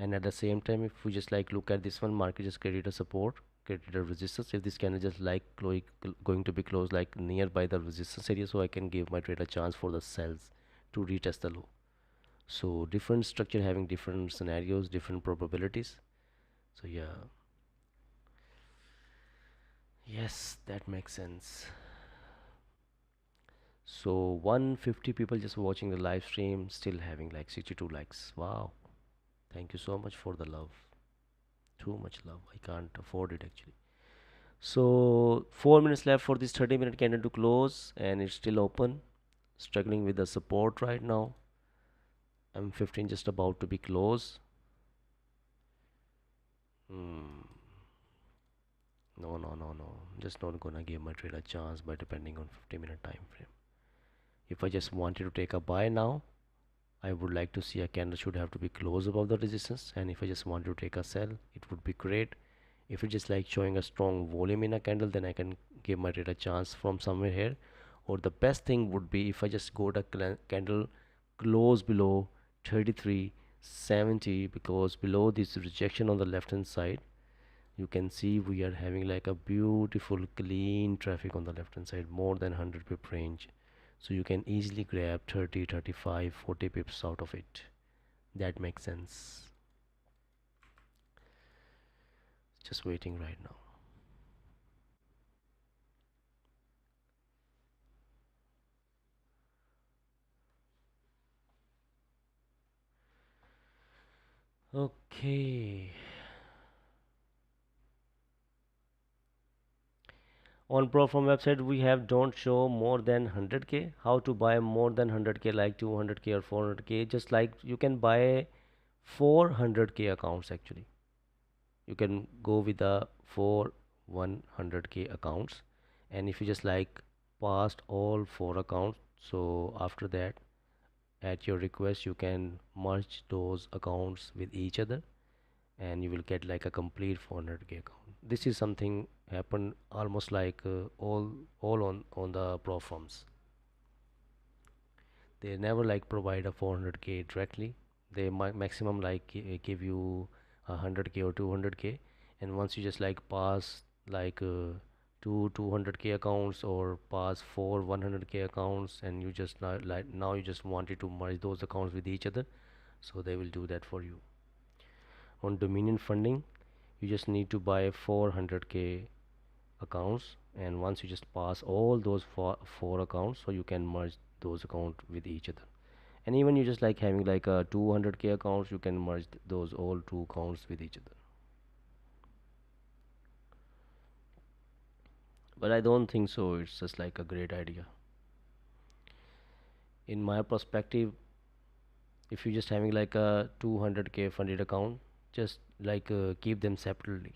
And at the same time, if we just like look at this one, market just created a support, created a resistance. If this can just like going to be close like nearby the resistance area, so I can give my trade a chance for the sells to retest the low. So different structure having different scenarios, different probabilities. So yeah, yes, that makes sense. So 150 people just watching the live stream, still having like 62 likes. Wow, thank you so much for the love. Too much love. I can't afford it actually. So 4 minutes left for this 30-minute candle to close, and it's still open. Struggling with the support right now. M15 just about to be close. Hmm. No, no, no, no. Just not gonna give my trade a chance by depending on 50-minute time frame. If I just wanted to take a buy now, I would like to see a candle should have to be close above the resistance, and if I just want to take a sell, it would be great. If it's just like showing a strong volume in a candle, then I can give my trade a chance from somewhere here. Or the best thing would be if I just go to candle close below 33.70, because below this rejection on the left hand side, you can see we are having like a beautiful clean traffic on the left hand side, more than 100 pip range. So you can easily grab 30, 35, 40 pips out of it. That makes sense. Just waiting right now. Okay. On Profirm website we have don't show more than 100k. How to buy more than 100k, like 200k or 400k? Just like you can buy 400k accounts actually. You can go with the 100k accounts, and if you just like passed all four accounts, so after that at your request you can merge those accounts with each other, and you will get like a complete 400k account. This is something happened almost like all on the pro firms. They never like provide a 400k directly. They might maximum like give you 100k or 200k, and once you just like pass like two 200k accounts or pass four 100k accounts, and you just now you just wanted to merge those accounts with each other, so they will do that for you. On Dominion funding, you just need to buy 400k accounts, and once you just pass all those four accounts, so you can merge those accounts with each other. And even you just like having like a 200k accounts, you can merge those all two accounts with each other. But I don't think so. It's just like a great idea. In my perspective, if you're just having like a 200k funded account, just like keep them separately.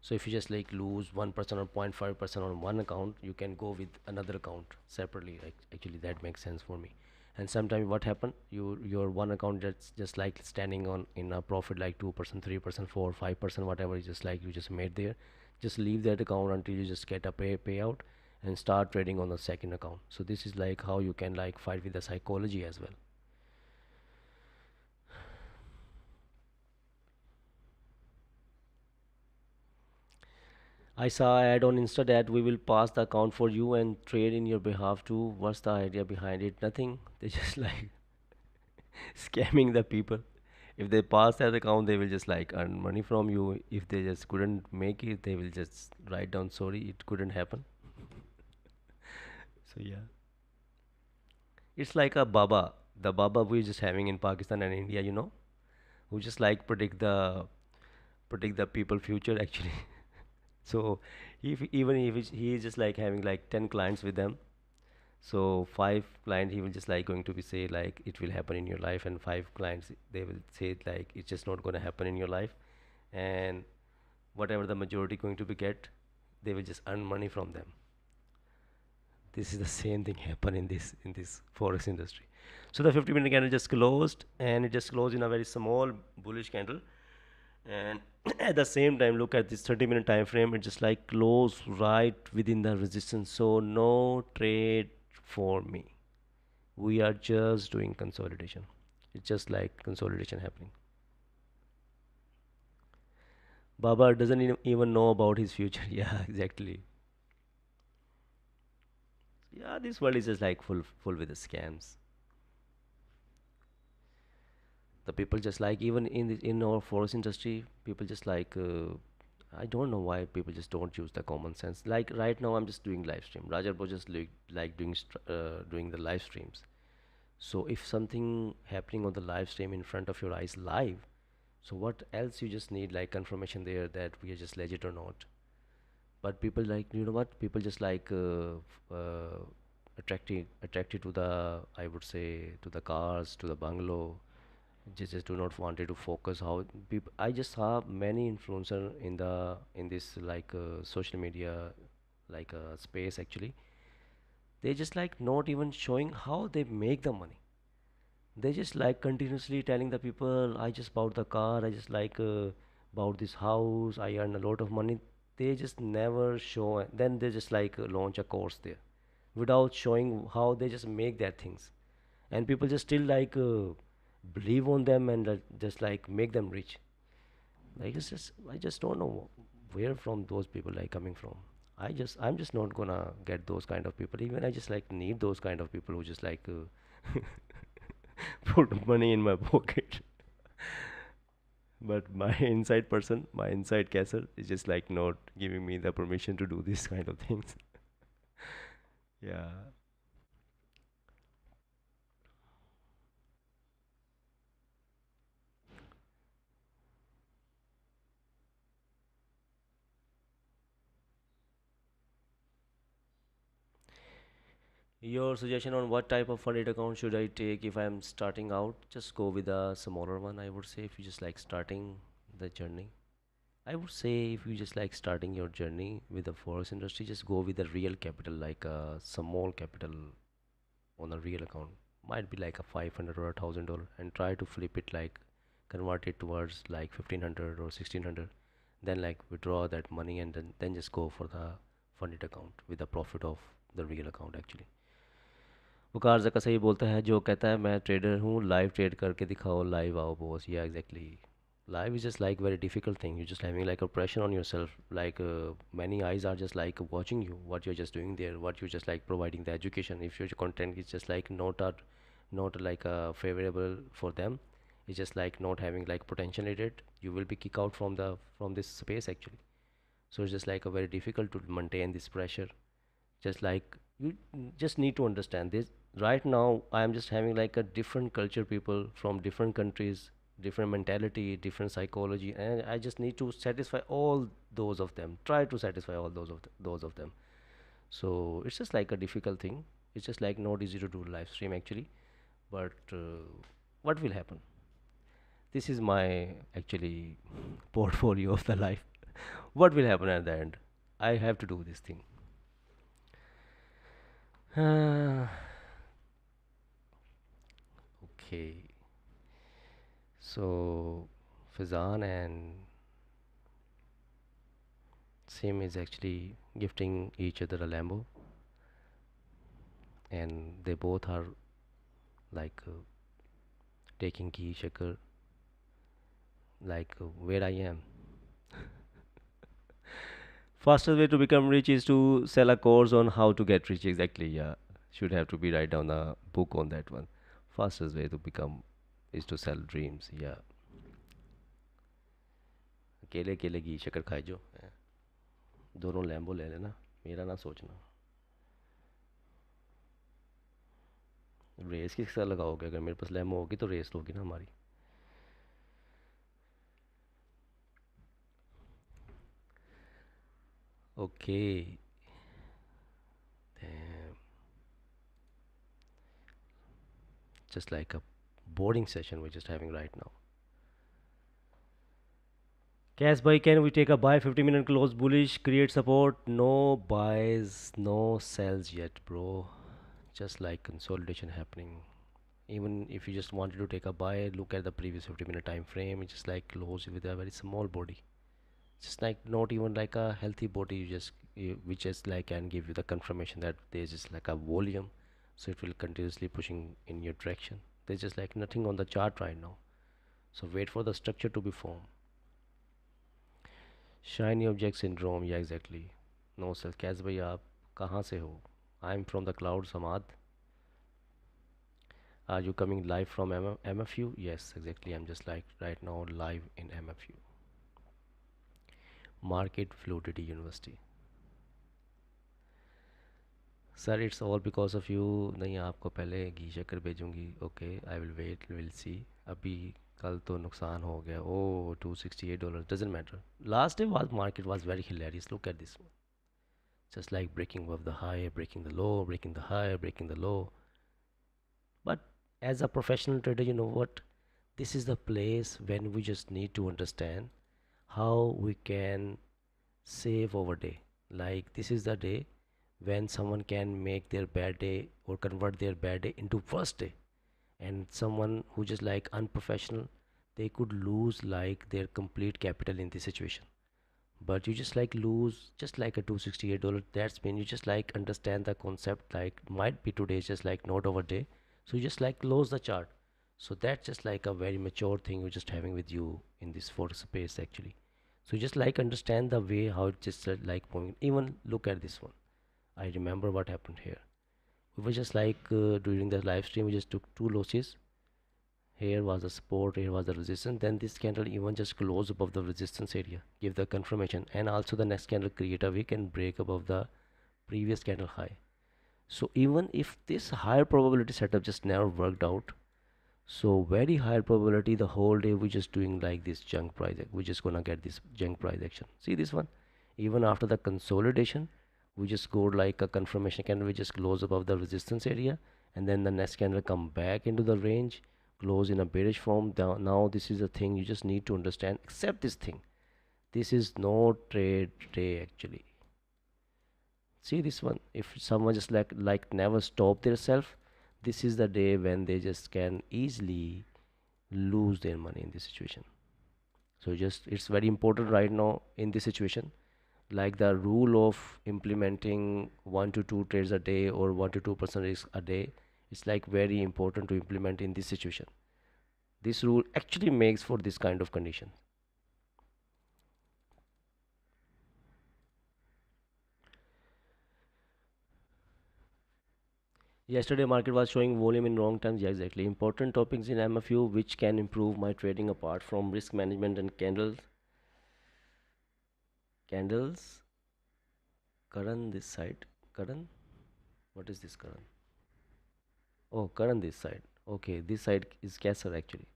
So if you just like lose 1% or 0.5% on one account, you can go with another account separately. Like, actually, that makes sense for me. And sometimes what happen, your one account that's just like standing on in a profit like 2%, 3%, 4, 5%, whatever is just like you just made there. Just leave that account until you just get a payout and start trading on the second account. So this is like how you can like fight with the psychology as well. I saw ad on Insta that we will pass the account for you and trade in your behalf too. What's the idea behind it? Nothing. They just like scamming the people. If they pass that account, they will just like earn money from you. If they just couldn't make it, they will just write down sorry, it couldn't happen. So yeah, it's like a Baba, the Baba we're just having in Pakistan and India, who just like predict the people future actually. So if even if he is just like having like 10 clients with them, So five client he will just like going to be say like it will happen in your life, and five clients they will say like it's just not going to happen in your life, and whatever the majority going to be get, they will just earn money from them. This is the same thing happen in this forex industry. So the 50-minute candle just closed, and it just closed in a very small bullish candle, and at the same time look at this 30-minute time frame, it just like close right within the resistance. So no trade for me. We are just doing consolidation. It's just like consolidation happening. Baba doesn't even know about his future. Yeah, exactly. Yeah, this world is just like full with the scams. The people just like even in our forest industry, people just like I don't know why people just don't use the common sense. Like right now, I'm just doing live stream. Rajar was just like doing the live streams. So if something happening on the live stream in front of your eyes live, so what else you just need like confirmation there that we are just legit or not. But people like what people just like attracted to the, I would say, to the cars, to the bungalow. Just do not wanted to focus how people. I just saw many influencer in this like social media like space actually. They just like not even showing how they make the money. They just like continuously telling the people, I just bought the car, I just like bought this house, I earn a lot of money. They just never show. Then they just like launch a course there without showing how they just make their things, and people just still like believe on them and just like make them rich. Like it's just, I just don't know where from those people like coming from. I'm just not gonna get those kind of people. Even I just like need those kind of people who just like put money in my pocket. But my inside person, my inside castle is just like not giving me the permission to do these kind of things. Yeah. Your suggestion on what type of funded account should I take if I'm starting out? Just go with a smaller one, I would say, if you just like starting the journey. I would say if you just like starting your journey with the forex industry, just go with a real capital, like a small capital on a real account. Might be like a 500 or $1,000, and try to flip it like convert it towards like 1500 or 1600. Then like withdraw that money, and then just go for the funded account with the profit of the real account actually. वकार जका सही बोलता है जो कहता है मैं trader हूँ live trade करके दिखाओ लाइव आओ बॉस या exactly life is just like very difficult thing. You're just having like a pressure on yourself, like many eyes are just like watching you what you're just doing there, what you're just like providing the education. If your content is just like not like favorable for them, it's just like not having like potential in it, you will be kicked out from this space actually. So it's just like a very difficult to maintain this pressure. Just like you just need to understand this. Right now I am just having like a different culture, people from different countries, different mentality, different psychology, and I just need to satisfy all those of them, try to satisfy all those of them. So it's just like a difficult thing. It's just like not easy to do live stream actually. But what will happen, this is my actually portfolio of the life. What will happen at the end, I have to do this thing. Okay, so Fazan and Sim is actually gifting each other a Lambo, and they both are like taking key shaker, like where I am. Fastest way to become rich is to sell a course on how to get rich. Exactly, yeah. Should have to be write down a book on that one. Fastest way to become is to sell dreams. Yeah. अकेले अकेले घी शक्कर खाए जो दोनों Lambo ले लेना, मेरा ना सोचना। रेस किसका लगाओगे? अगर मेरे पास लैम्बो होगी तो रेस होगी ना हमारी। Okay. just like a boarding session we're just having right now. Cash buy, can we take a buy 50 minute close bullish, create support? No buys, no sells yet, bro. Just like consolidation happening. Even if you just wanted to take a buy, look at the previous 50-minute time frame. It's just like close with a very small body. Just like not even like a healthy body. Which just like can give you the confirmation that there's just like a volume, so it will continuously pushing in your direction. There's just like nothing on the chart right now. So wait for the structure to be formed. Shiny object syndrome, yeah, exactly. No sir, कैस भाई आप कहाँ से हो? I'm from the cloud, Samad. Are you coming live from MFU? Yes, exactly. I'm just like right now live in MFU. Market Fluidity University. Sir it's all because of you. नहीं, आपको पहले घी शक्कर भेजूंगी। Okay, I will wait, will see. अभी कल तो नुकसान हो गया। Oh $268 doesn't matter. Last day was market was very hilarious, look at this one. Just like breaking above the high, breaking the low, breaking the high, breaking the low. But as a professional trader, you know what, this is the place when we just need to understand how we can save our day. Like this is the day when someone can make their bad day or convert their bad day into worst day. And someone who just like unprofessional, they could lose like their complete capital in this situation. But you just like lose just like a $268. That's mean you just like understand the concept, like might be today is just like not our day, so you just like close the chart. So that's just like a very mature thing you're just having with you in this forex space actually. So you just like understand the way how it just like moving. Even look at this one. I remember what happened here. We were just like during the live stream we just took two losses. Here was the support, here was the resistance. Then this candle even just close above the resistance area, give the confirmation, and also the next candle create a wick and break above the previous candle high. So even if this higher probability setup just never worked out, so very high probability the whole day we just doing like this junk price, we just gonna get this junk price action. See this one, even after the consolidation we just go like a confirmation candle, we just close above the resistance area, and then the next candle come back into the range, close in a bearish form down. Now this is the thing you just need to understand, accept this thing. This is no trade day actually. See this one, if someone just like never stop their self, this is the day when they just can easily lose their money in this situation. So just it's very important right now in this situation, like the rule of implementing 1 to 2 trades a day or 1 to 2% risk a day. It's like very important to implement in this situation. This rule actually makes for this kind of condition. Yesterday market was showing volume in wrong times. Yeah, exactly. Important topics in MFU which can improve my trading apart from risk management and candles. Karan this side. Karan? What is this Karan? Oh, Karan this side. Okay, this side is Kesar actually.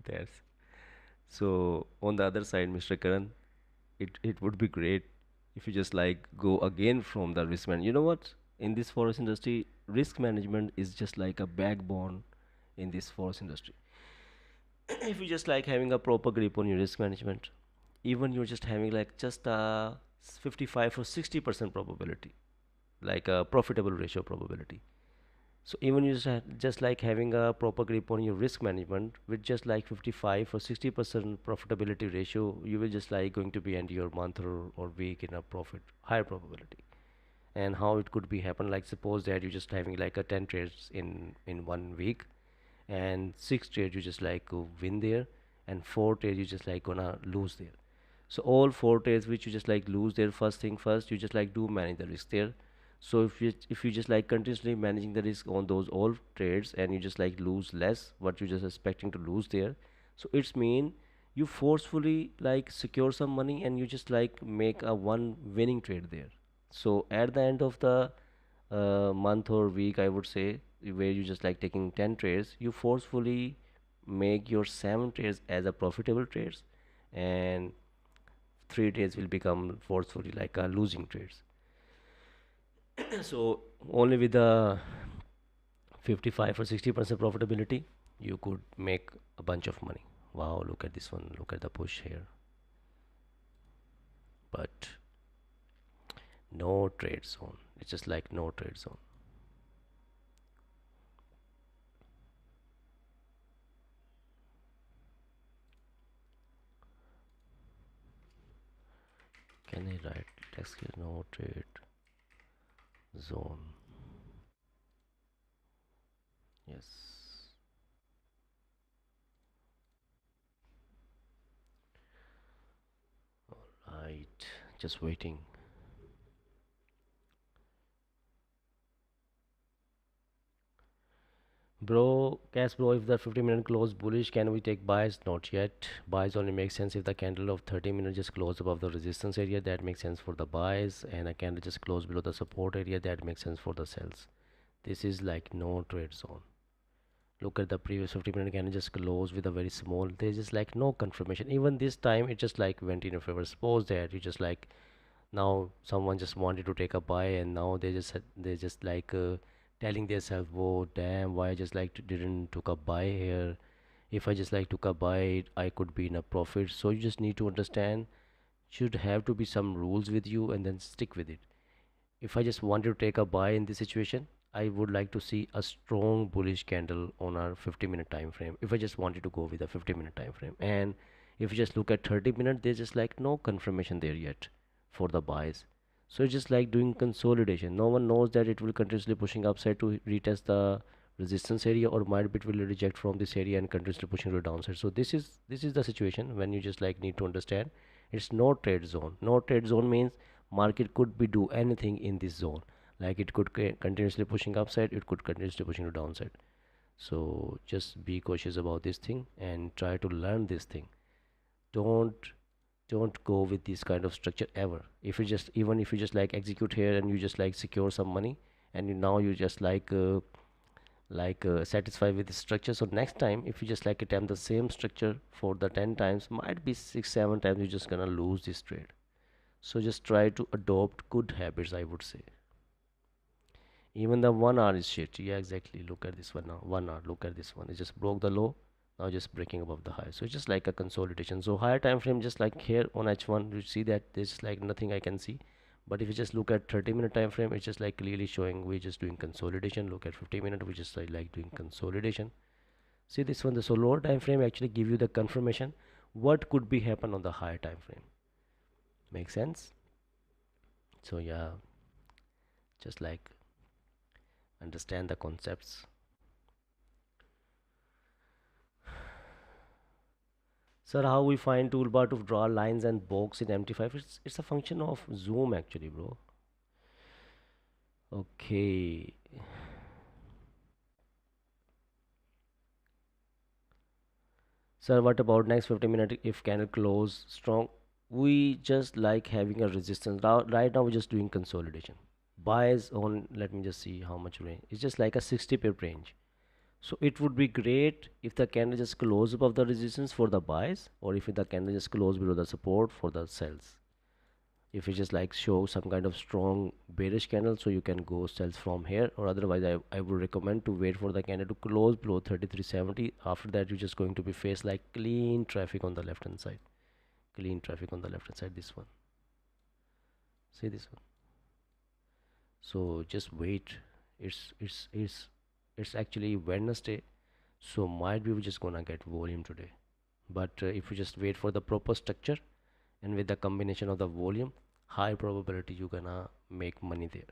There's so on the other side, Mr. Karan, it would be great if you just like go again from the risk management. You know what? In this forest industry, risk management is just like a backbone in this forest industry. If you just like having a proper grip on your risk management, even you're just having like just a 55 or 60% probability, like a profitable ratio probability. So even you just like having a proper grip on your risk management with just like 55 or 60% profitability ratio, you will just like going to be end your month or week in a profit, higher probability. And how it could be happen, like suppose that you just having like a 10 trades in 1 week, and 6 trades you just like win there, and 4 trades you just like gonna lose there. So all 4 trades which you just like lose there, first thing first, you just like do manage the risk there. So if you just like continuously managing the risk on those all trades and you just like lose less what you just expecting to lose there, so it's mean you forcefully like secure some money and you just like make a one winning trade there. So at the end of the month or week, I would say, where you just like taking 10 trades, you forcefully make your 7 trades as a profitable trades, and 3 trades will become forcefully like losing trades. So only with the 55 or 60% profitability you could make a bunch of money. Wow, look at this one, look at the push here. But no trade zone, it's just like no trade zone. Can I write text here? No trade zone. Yes. Right. Just waiting. Bro, cash bro, if the 50-minute close bullish, can we take buys? Not yet. Buys only make sense if the candle of 30 minutes just close above the resistance area. That makes sense for the buys. And a candle just close below the support area. That makes sense for the sells. This is like no trade zone. Look at the previous 50-minute candle just closed with a very small. There's just like no confirmation. Even this time, it just like went in your favor. Suppose that you just like now someone just wanted to take a buy and now they just like telling themselves, "Whoa, damn! Why I just like didn't took a buy here? If I just like took a buy, I could be in a profit." So you just need to understand. Should have to be some rules with you and then stick with it. If I just want to take a buy in this situation, I would like to see a strong bullish candle on our 50-minute time frame. If I just wanted to go with a 50-minute time frame, and if you just look at 30 minutes, there's just like no confirmation there yet for the buys. So it's just like doing consolidation. No one knows that it will continuously pushing upside to retest the resistance area, or might be it will reject from this area and continuously pushing to the downside. So this is the situation when you just like need to understand it's no trade zone. No trade zone means market could be do anything in this zone, like it could continuously pushing upside, it could continuously pushing to downside. So just be cautious about this thing and try to learn this thing. Don't don't go with this kind of structure ever. If you just even if you just like execute here and you just like secure some money, and now you just like satisfied with the structure, so next time if you just like attempt the same structure for the 10 times, might be 6 7 times you're just gonna lose this trade. So just try to adopt good habits, I would say. Even the 1 hour is shit. Yeah, exactly. Look at this one now. 1 hour. Look at this one. It just broke the low. Now just breaking above the high. So it's just like a consolidation. So higher time frame, just like here on H1, you see that there's like nothing I can see. But if you just look at 30-minute time frame, it's just like clearly showing we're just doing consolidation. Look at 50-minute, we just like doing consolidation. See this one. The so lower time frame actually give you the confirmation what could be happen on the higher time frame. Make sense? So yeah, just like understand the concepts. Sir, how we find toolbar to draw lines and box in MT5? It's a function of zoom actually, bro. Okay. Sir, what about next 50 minutes if candle close strong? We just like having a resistance. Now, right now we're just doing consolidation. Buys on, let me just see how much range. It's just like a 60 pip range. So it would be great if the candle just close above the resistance for the buys, or if the candle just close below the support for the sells. If you just like show some kind of strong bearish candle, so you can go sells from here, or otherwise I would recommend to wait for the candle to close below 3370. After that you're just going to be face like clean traffic on the left hand side. Clean traffic on the left hand side, this one. See this one. So just wait. It's actually Wednesday, so might be we're just gonna get volume today. But if you just wait for the proper structure and with the combination of the volume, high probability you're gonna make money there.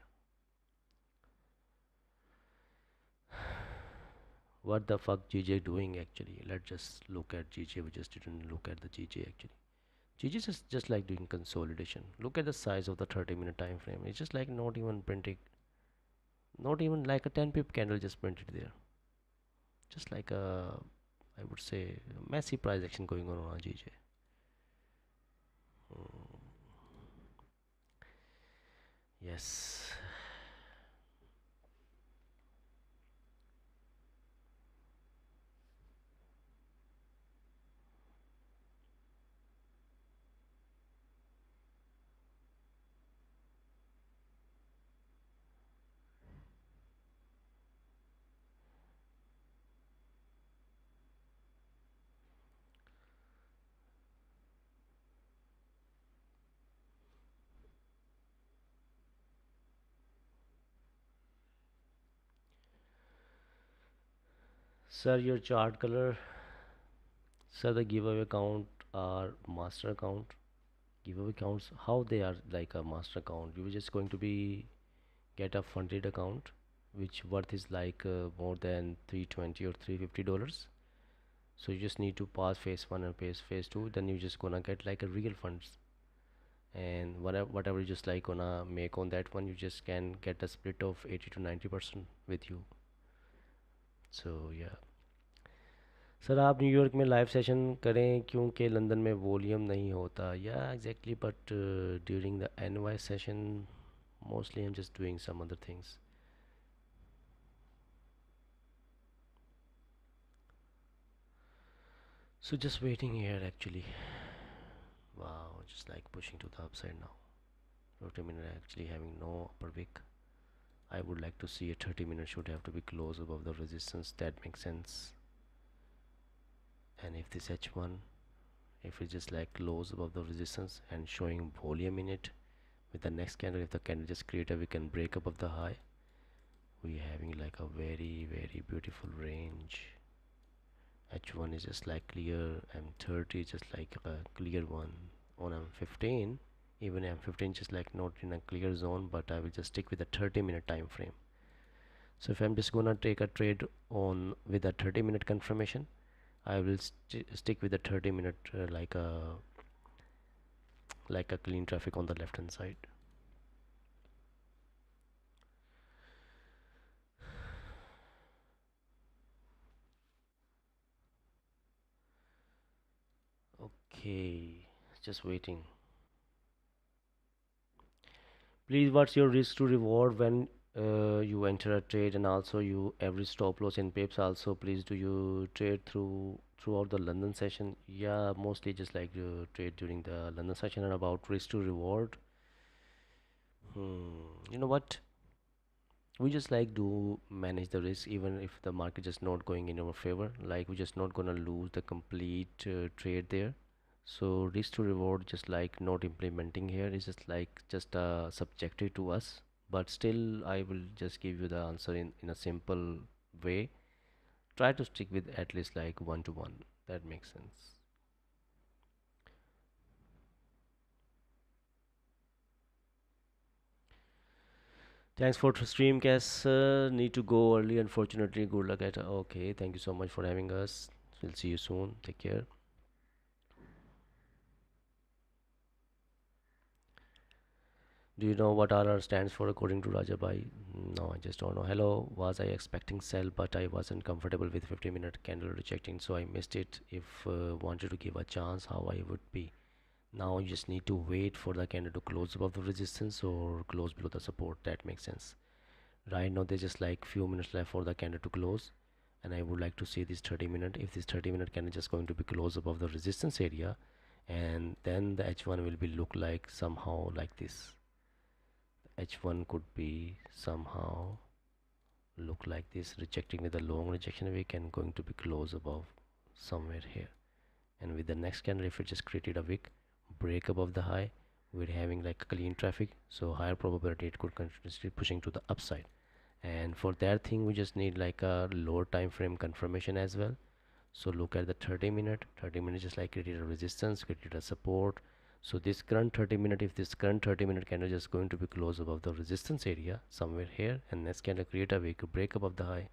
What the fuck GJ doing actually? Let's just look at GJ. We just didn't look at the GJ actually. GJ is just like doing consolidation. Look at the size of the 30-minute time frame. It's just like not even printing, not even like a 10 pip candle just printed there. Just like a, I would say, messy price action going on GJ. Mm, yes. Sir, your chart color. Sir, the giveaway count are master account. Giveaway counts, how they are like a master account. You're just going to be get a funded account which worth is like more than 320 or $350. So you just need to pass phase one and phase two, then you just gonna get like a real funds, and whatever you just like gonna make on that one, you just can get a split of 80 to 90% with you. So yeah. Sir आप New York में live session करें क्योंकि London में volume नहीं होता या exactly but during the NY session mostly I'm just doing some other things. So just waiting here actually. Wow, just like pushing to the upside now. 30-minute actually having no upper wick. I would like to see a 30-minute should have to be close above the resistance. That makes sense. And if this H1, if it's just like close above the resistance and showing volume in it, with the next candle, if the candle just create a, we can break above the high. We having like a very beautiful range. H1 is just like clear, M30 is just like a clear one. On M15, even M15 just like not in a clear zone, but I will just stick with a 30-minute time frame. So if I'm just gonna take a trade on with a 30-minute confirmation, I will stick with a 30-minute like a clean traffic on the left hand side. Okay, just waiting. Please, what's your risk to reward when you enter a trade, and also you every stop loss in pips also? Please, do you trade throughout the London session? Yeah, mostly just like you trade during the London session. And about risk to reward, you know what? We just like do manage the risk even if the market is not going in our favor. Like we're just not gonna lose the complete trade there. So risk to reward just like not implementing here is just like just subjective to us, but still I will just give you the answer in a simple way. Try to stick with at least like 1 to 1. That makes sense. Thanks for streamcast. Need to go early, unfortunately. Good luck at. Okay, thank you so much for having us. We'll see you soon. Take care. Do you know what RR stands for according to Rajabai? No, I just don't know. Hello, was I expecting sell, but I wasn't comfortable with 50-minute candle rejecting, so I missed it. If wanted to give a chance, how I would be. Now you just need to wait for the candle to close above the resistance or close below the support. That makes sense. Right now there's just like few minutes left for the candle to close, and I would like to see this 30-minute. If this 30-minute candle is just going to be close above the resistance area, and then the H1 will be look like somehow like this. H1 could be somehow look like this, rejecting with a long rejection wick and going to be close above somewhere here. And with the next candle, if it just created a wick break above the high, we're having like a clean traffic, so higher probability it could continuously pushing to the upside. And for that thing we just need like a lower time frame confirmation as well. So look at the 30-minute. 30-minute just like created a resistance, created a support. So this current 30-minute, if this current 30-minute candle is going to be close above the resistance area somewhere here, and next candle create a wick break above the high,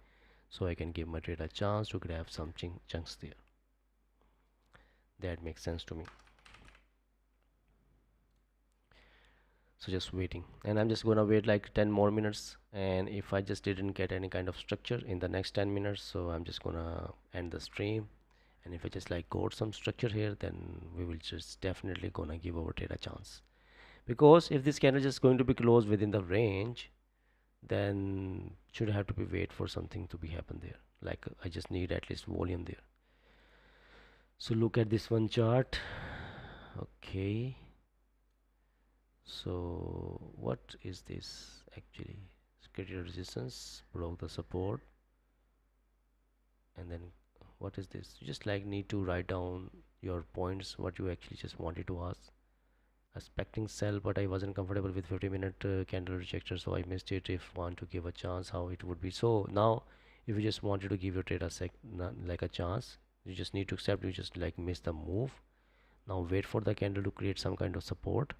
so I can give my trade a chance to grab some chunks there. That makes sense to me. So just waiting, and I'm just gonna wait like 10 more minutes, and if I just didn't get any kind of structure in the next 10 minutes, so I'm just gonna end the stream. And if I just like got some structure here, then we will just definitely gonna give our trade a chance, because if this candle is just going to be closed within the range, then should have to be wait for something to be happen there. Like I just need at least volume there. So look at this one chart. Okay, so what is this actually? Created resistance, broke the support, and then what is this? You just like need to write down your points, what you actually just wanted to ask. Expecting sell, but I wasn't comfortable with 50-minute candle rejector, so I missed it. If want to give a chance, how it would be. So now If you just wanted to give your trade a like a chance, you just need to accept. You just like miss the move. Now wait for the candle to create some kind of support,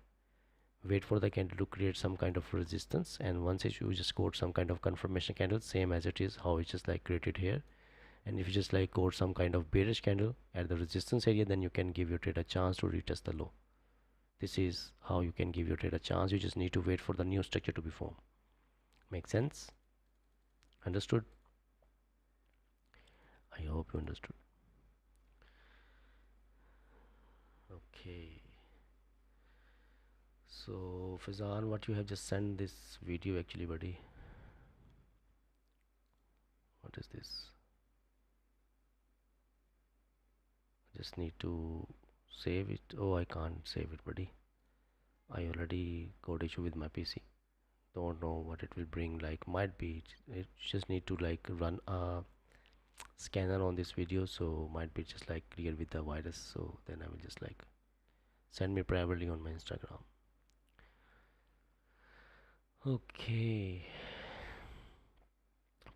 wait for the candle to create some kind of resistance, and once you just quote some kind of confirmation candle, same as it is how it's just like created here. And if you just like quote some kind of bearish candle at the resistance area, then you can give your trade a chance to retest the low. This is how you can give your trade a chance. You just need to wait for the new structure to be formed. Make sense? Understood? I hope you understood. Okay, so Fazan, what you have just sent this video actually, buddy? What is this? Just need to save it. Oh, I can't save it, buddy. I already got issue with my PC. Don't know what it will bring. Like, might be it just need to like run a scanner on this video, so might be just like clear with the virus. So then I will just like send me privately on my Instagram. Okay,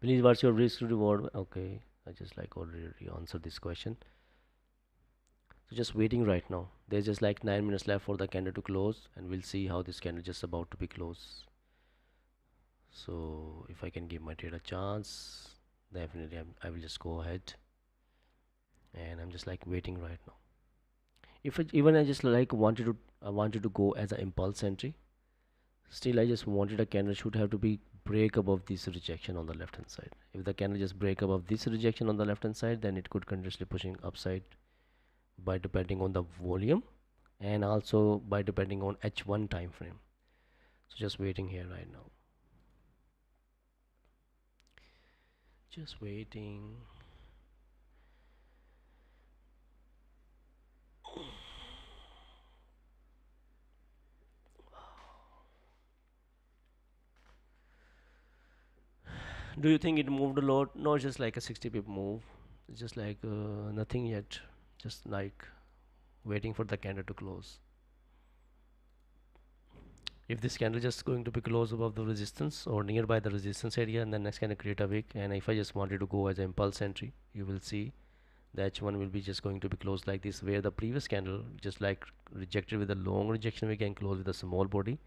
please, what's your risk to reward? Okay, I just like already answered this question. So just waiting right now. There's just like 9 minutes left for the candle to close, and we'll see how this candle just about to be closed. So if I can give my trade a chance, definitely I will just go ahead, and I'm just like waiting right now. If it, even I just like wanted to go as an impulse entry, still I just wanted a candle should have to be break above this rejection on the left hand side. If the candle just break above this rejection on the left hand side, then it could continuously pushing upside by depending on the volume, and also by depending on H1 time frame. So just waiting here right now, just waiting. Do you think it moved a lot? No, it's just like a 60 pip move. It's just like nothing yet, just like waiting for the candle to close. If this candle just going to be close above the resistance or nearby the resistance area, and then next candle create a wick, and if I just wanted to go as an impulse entry, you will see the H1 will be just going to be closed like this, where the previous candle just like rejected with a long rejection wick and close with a small body.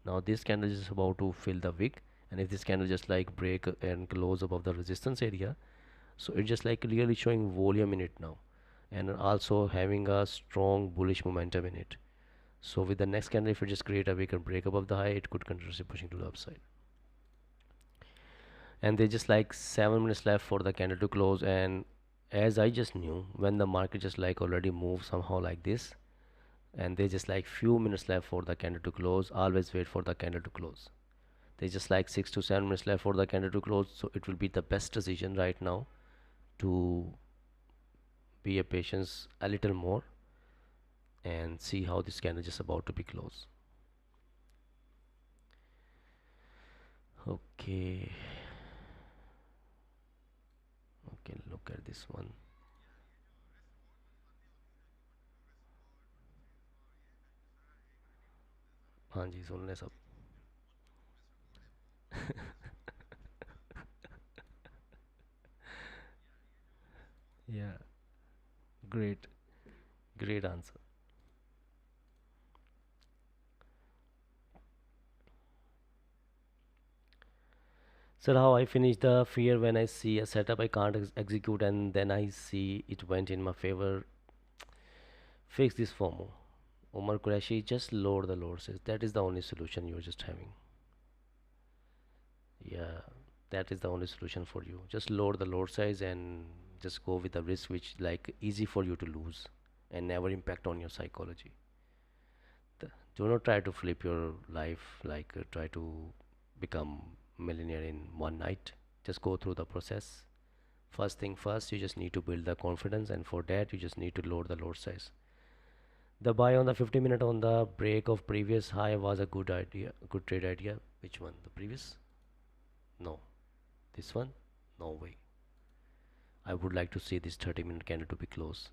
Now this candle is about to fill the wick, and if this candle just like break and close above the resistance area, so it's just like really showing volume in it now, and also having a strong bullish momentum in it. So with the next candle, if it just create a weaker break above the high, it could continue pushing to the upside. And there's just like 7 minutes left for the candle to close, and as I just knew, when the market just like already moved somehow like this, and there's just like few minutes left for the candle to close, always wait for the candle to close. There's just like 6 to 7 minutes left for the candle to close, so it will be the best decision right now to be a patience a little more and see how this candle just about to be closed. Okay, okay, look at this one. हाँ जी सुन ले सब. Yeah, great, great answer. Sir, how I finish the fear when I see a setup I can't execute, and then I see it went in my favor. Fix this FOMO. Omar Qureshi, just lower the load size. That is the only solution you're just having. Yeah, that is the only solution for you. Just lower the load size and just go with the risk which like easy for you to lose and never impact on your psychology. Do not try to flip your life, like try to become millionaire in one night. Just go through the process. First thing first, you just need to build the confidence, and for that you just need to load the load size. The buy on the 50 minute on the break of previous high was a good idea, good trade idea. Which one? The previous? No. This one? No way. I would like to see this 30-minute candle to be closed.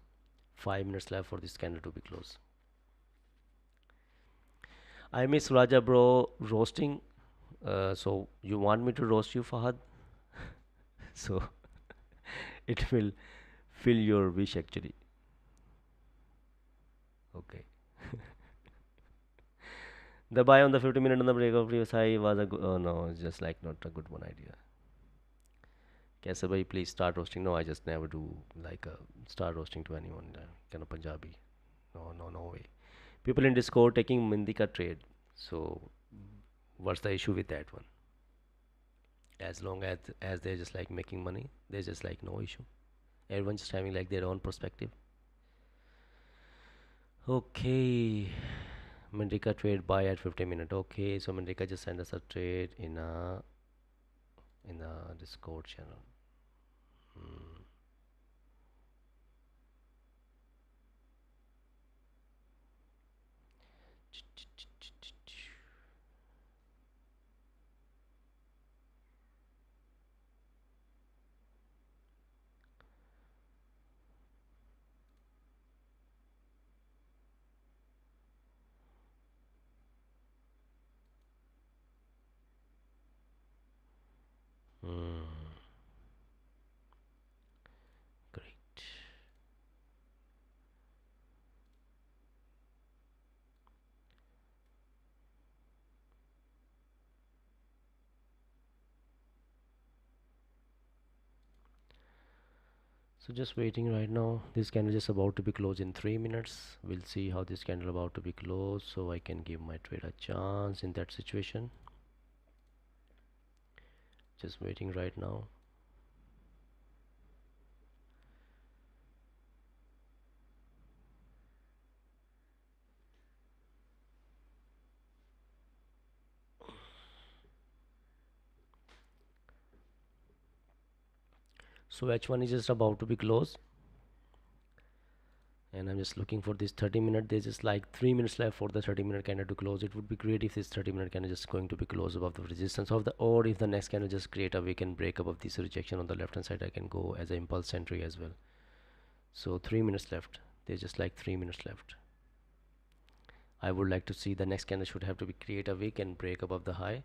5 minutes left for this candle to be closed. I miss Raja bro roasting. So you want me to roast you, Fahad? So it will fill your wish actually. Okay. The buy on the 50 minute on the break of previous high was a good. Oh no, it's just like not a good one idea. Kaise bhai, please start roasting. No, I just never do like start roasting to anyone. Kind of Punjabi. No, no, no way. People in Discord taking Mindika trade. So what's the issue with that one? As long as they're just like making money, there's just like no issue. Everyone's just having like their own perspective. Okay. Mandrika trade buy at 50 minute. Okay, so Mandrika just send us a trade in a Discord channel. Hmm. Hmm. Great. So just waiting right now. This candle is about to be closed in 3 minutes. We'll see how this candle about to be closed, so I can give my trade a chance in that situation. Just waiting right now. So H1 is just about to be closed, and I'm just looking for this 30 minute. There's just like 3 minutes left for the 30 minute candle to close. It would be great if this 30 minute candle is just going to be closed above the resistance of the, or if the next candle just create a weekend break above this rejection on the left hand side, I can go as an impulse entry as well. So 3 minutes left. There's just like 3 minutes left. I would like to see the next candle should have to be create a wick and break above the high,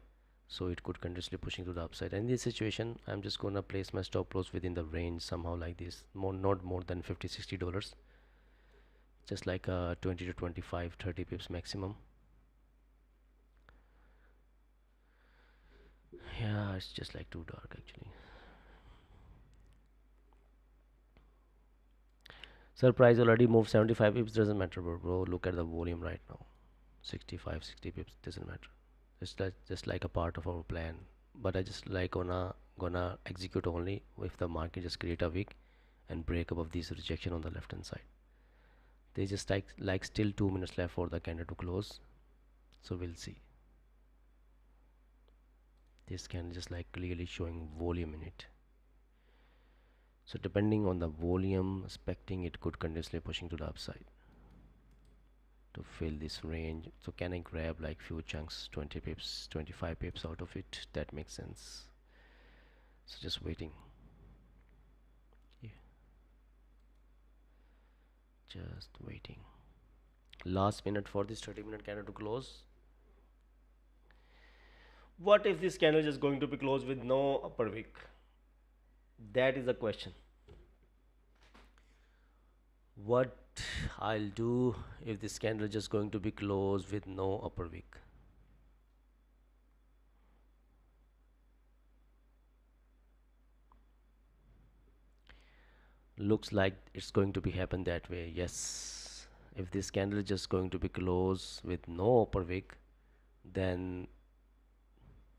so it could continuously pushing to the upside. And in this situation, I'm just gonna place my stop loss within the range somehow like this, not more than 50-60 dollars, just like 20 to 25 30 pips maximum. Yeah, it's just like too dark actually. Sir, price already moved 75 pips, doesn't matter, bro. Look at the volume right now. 65 60 pips doesn't matter. It's like just like a part of our plan, but I just like gonna execute only if the market just create a wick and break above this rejection on the left hand side. They just like still 2 minutes left for the candle to close, so we'll see. This candle just like clearly showing volume in it, so depending on the volume expecting it could continuously pushing to the upside to fill this range. So can I grab like few chunks, 20 pips 25 pips out of it? That makes sense. So just waiting. Yeah, just waiting. Last minute for this 30-minute candle to close. What if this candle is just going to be closed with no upper wick? That is the question. What I'll do if this candle is just going to be closed with no upper wick? Looks like it's going to be happen that way. Yes, if this candle is just going to be closed with no upper wick, then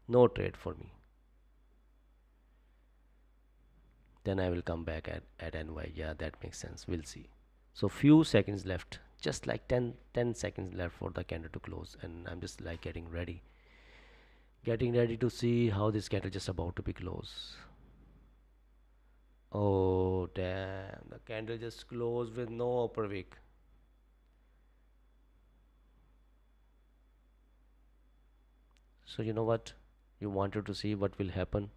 no trade for me. Then I will come back at NY. Yeah, that makes sense. We'll see. So few seconds left, just like 10 seconds left for the candle to close, and I'm just like getting ready to see how this candle just about to be closed. Oh damn, the candle just closed with no upper wick. So you know what, you wanted to see what will happen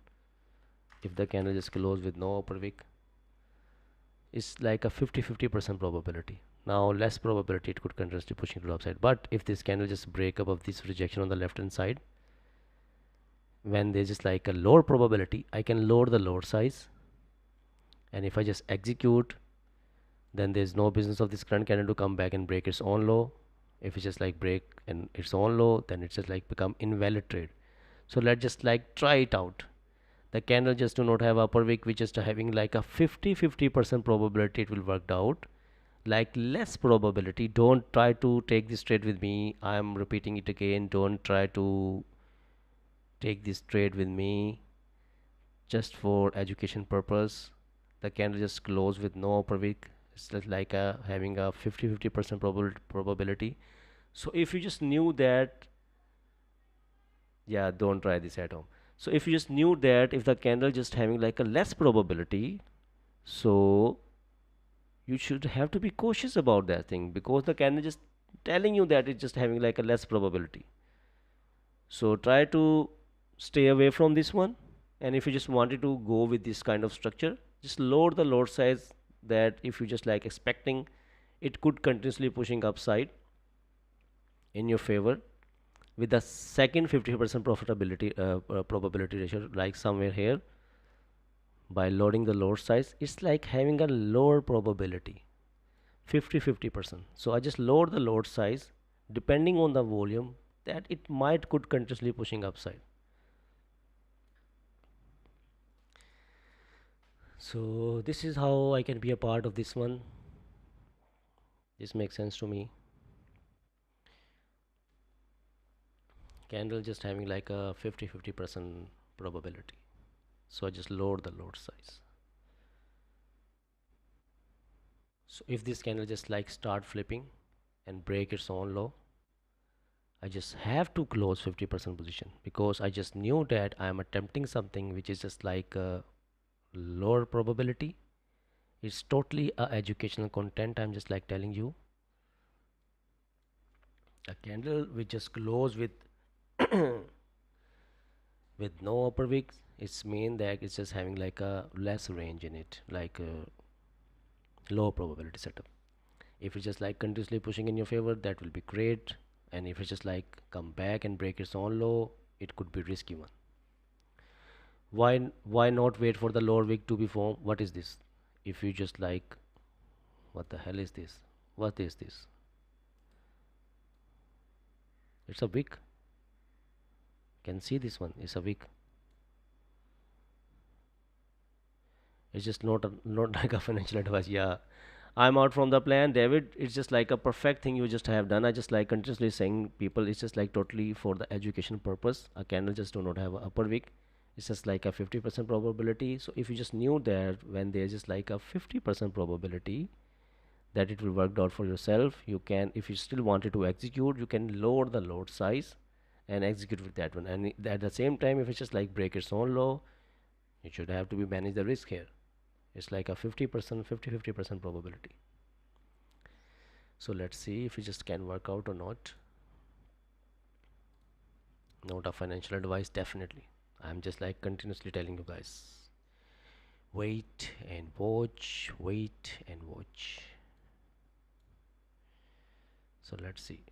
if the candle just closed with no upper wick. It's like a 50-50% probability. Now less probability it could continuously pushing to the upside, but if this candle just break above this rejection on the left hand side when there's just like a lower probability, I can lower the load size, and if I just execute, then there's no business of this current candle to come back and break its own low. If it's just like break and its own low, then it's just like become invalid trade. So let's just like try it out. The candle just do not have upper wick, which is having like a 50% probability it will work out, like less probability. Don't try to take this trade with me. I'm repeating it again, don't try to take this trade with me. Just for education purpose, the candle just close with no upper wick. It's just like having a 50% probability. So if you just knew that, yeah, don't try this at home. So if you just knew that if the candle just having like a less probability, so you should have to be cautious about that thing, because the candle just telling you that it's just having like a less probability. So try to stay away from this one. And if you just wanted to go with this kind of structure, just lower the load size, that if you just like expecting it could continuously pushing upside in your favor, with the second 50% profitability probability ratio, like somewhere here, by loading the load size, it's like having a lower probability, 50%. So I just lower the load size depending on the volume, that it might could continuously pushing upside. So this is how I can be a part of this one. This makes sense to me. Candle just having like a 50% probability. So I just lower the load size. So if this candle just like start flipping and break its own low, I just have to close 50% position, because I just knew that I am attempting something which is just like a lower probability. It's totally a educational content. I'm just like telling you, a candle which just close with no upper wicks, it's mean that it's just having like a less range in it, like a low probability setup. If it's just like continuously pushing in your favor, that will be great. And if it's just like come back and break its own low, it could be risky one. Why not wait for the lower wick to be formed? What is this? If you just like, what the hell is this? What is this? It's a wick. Can see this one, it's a wick. It's just not like a financial advice. Yeah, I'm out from the plan, David. It's just like a perfect thing you just have done. I just like continuously saying people, it's just like totally for the education purpose. A candle just do not have a upper wick. It's just like a 50% probability. So if you just knew that when there's just like a 50% probability that it will work out for yourself, you can, if you still wanted to execute, you can lower the load size and execute with that one. And at the same time, if it's just like break its own low, you should have to be manage the risk here. It's like a 50% 50% probability. So let's see if it just can work out or not. Not a financial advice, definitely. I'm just like continuously telling you guys, wait and watch, wait and watch. So let's see.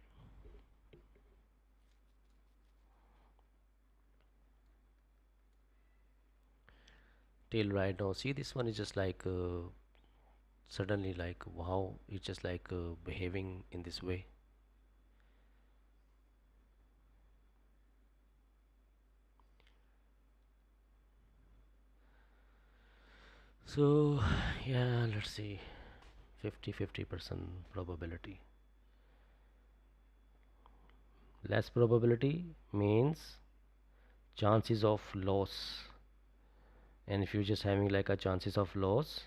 Till right now, see, this one is just like suddenly like, wow, it's just like behaving in this way. So yeah, let's see. 50% probability. Less probability means chances of loss. And if you're just having like a chances of loss,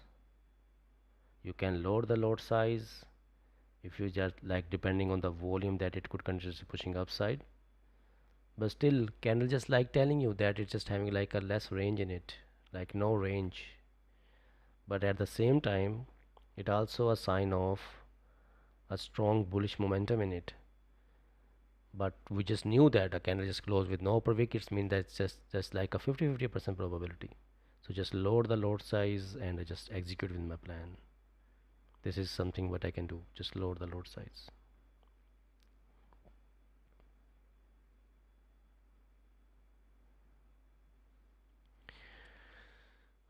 you can lower the load size. If you just like depending on the volume that it could continue pushing upside, but still candle just like telling you that it's just having like a less range in it, like no range. But at the same time, it also a sign of a strong bullish momentum in it. But we just knew that a candle just closed with no upper wick, it means that's just like a 50% probability. So just lower the load size and I just execute with my plan. This is something what I can do, just lower the load size.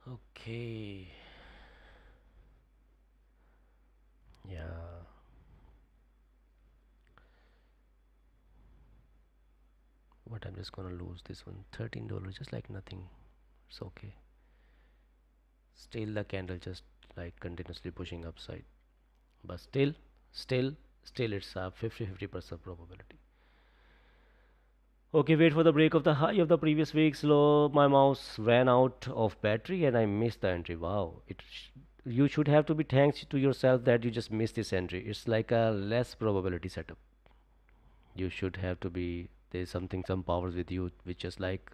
Okay. Yeah. But I'm just gonna lose this one. $13, just like nothing. It's okay. Still the candle just like continuously pushing upside. But still, still it's a 50-50% probability. Okay, wait for the break of the high of the previous week's low. My mouse ran out of battery and I missed the entry. Wow, you should have to be thanks to yourself that you just missed this entry. It's like a less probability setup. You should have to be there's something some powers with you which just like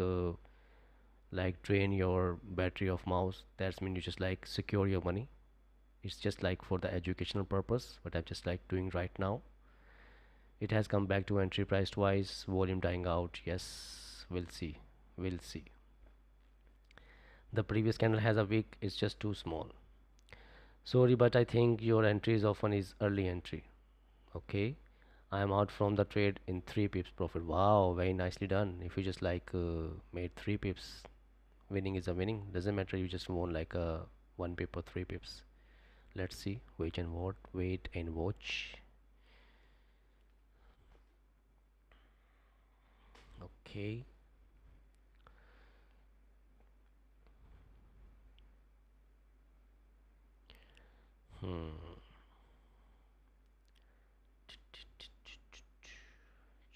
drain your battery of mouse. That's mean you just like secure your money. It's just like for the educational purpose. What I'm just like doing right now. It has come back to entry price twice, volume dying out. Yes, we'll see. We'll see. The previous candle has a wick, it's just too small. Sorry, but I think your entry is often is early entry. Okay. I am out from the trade in 3 pips profit. Wow, very nicely done. If you just like made 3 pips, winning is a winning. Doesn't matter you just won like a 1 pip or 3 pips. Let's see. Wait and watch. Okay. Hmm.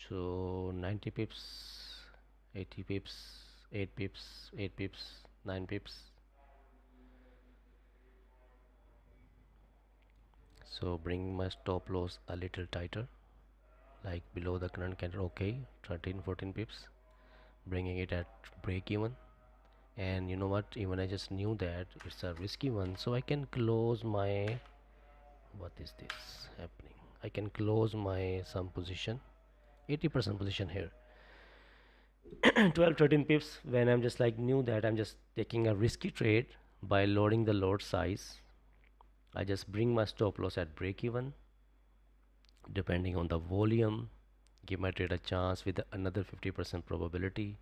So 90 pips, 80 pips, 8 pips, 8 pips, 9 pips. So bring my stop loss a little tighter, like below the current candle. Okay, 13, 14 pips, bringing it at break even. And you know what? Even I just knew that it's a risky one, so I can close my. What is this happening? I can close my some position, 80% position here. 12 13 pips when I'm just like knew that I'm just taking a risky trade by loading the load size. I just bring my stop loss at break even depending on the volume, give my trade a chance with another 50% probability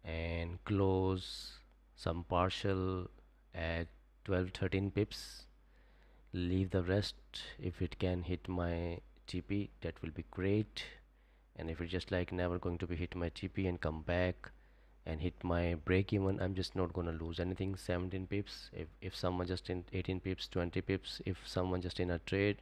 and close some partial at 12 13 pips, leave the rest. If it can hit my TP, that will be great. And if it's just like never going to be hit my TP and come back and hit my break even, I'm just not gonna lose anything. 17 pips. If someone just in 18 pips, 20 pips, if someone just in a trade,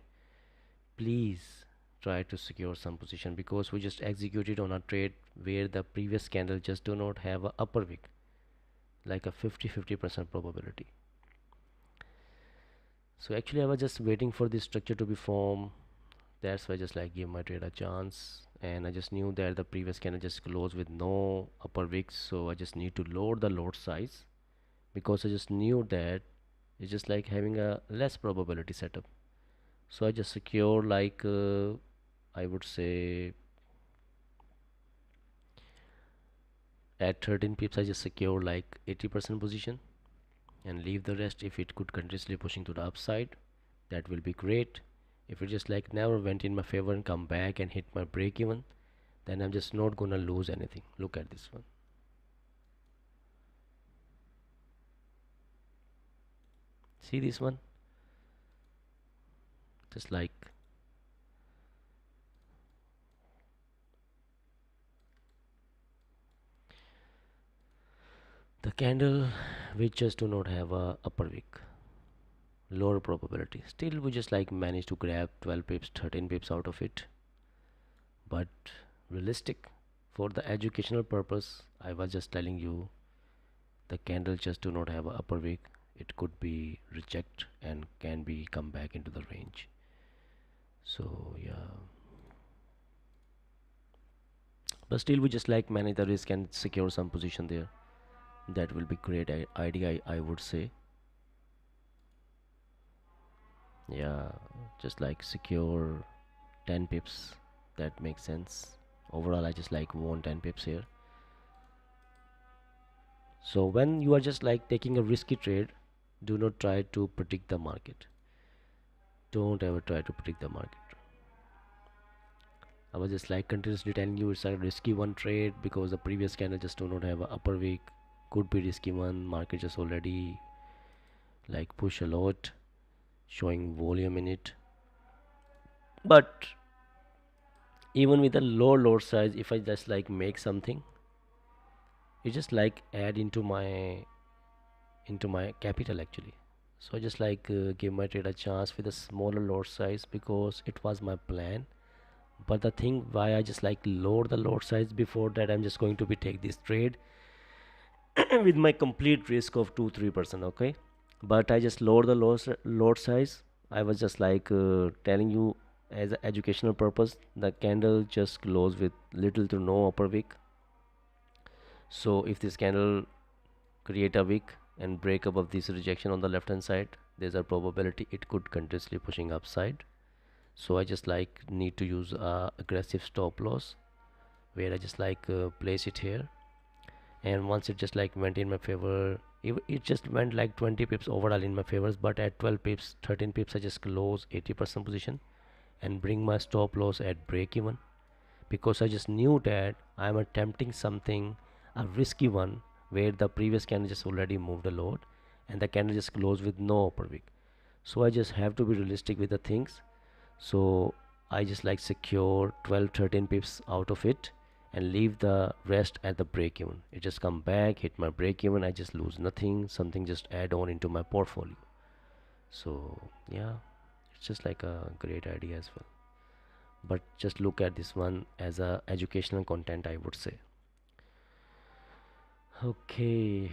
please try to secure some position because we just executed on a trade where the previous candle just do not have a upper wick, like a 50-50% probability. So actually I was just waiting for this structure to be formed. That's why I just like give my trade a chance, and I just knew that the previous candle just closed with no upper wick, so I just need to load the load size because I just knew that it's just like having a less probability setup. So I just secure like I would say at 13 pips I just secure like 80% position and leave the rest. If it could continuously pushing to the upside, that will be great. If it just like never went in my favor and come back and hit my break even, then I'm just not gonna lose anything. Look at this one. See this one? Just like the candle which just do not have a upper wick, lower probability. Still we just like managed to grab 12 pips, 13 pips out of it. But realistic for the educational purpose, I was just telling you the candle just do not have a upper wick. It could be reject and can be come back into the range. So yeah, but still we just like manage the risk and secure some position there. That will be great idea, I would say. Yeah, just like secure 10 pips. That makes sense. Overall I just like won 10 pips here. So when you are just like taking a risky trade, do not try to predict the market. Don't ever try to predict the market. I was just like continuously telling you it's a risky one trade because the previous candle just do not have a upper wick. could be risky one. Market just already like push a lot, showing volume in it. But even with a low lot size, if I just like make something, it just like add into my capital actually. So I just like give my trade a chance with a smaller lot size because it was my plan. But the thing why I just like lower the lot size, before that I'm just going to be take this trade with my complete risk of 2-3%. Okay, but I just lower the lot size. I was just like telling you as an educational purpose, the candle just close with little to no upper wick. So if this candle create a wick and break above this rejection on the left hand side, there's a probability it could continuously pushing upside. So I just like need to use a aggressive stop loss, where I just like place it here. And once it just like went in my favor, it just went like 20 pips overall in my favors, but at 12 pips, 13 pips, I just close 80% position and bring my stop loss at break even, because I just knew that I'm attempting something, a risky one, where the previous candle just already moved a lot and the candle just closed with no upper wick. So I just have to be realistic with the things. So I just like secure 12-13 pips out of it and leave the rest at the break even. It just come back, hit my break even, I just lose nothing, something just add on into my portfolio. So yeah, it's just like a great idea as well, but just look at this one as a educational content, I would say. Okay,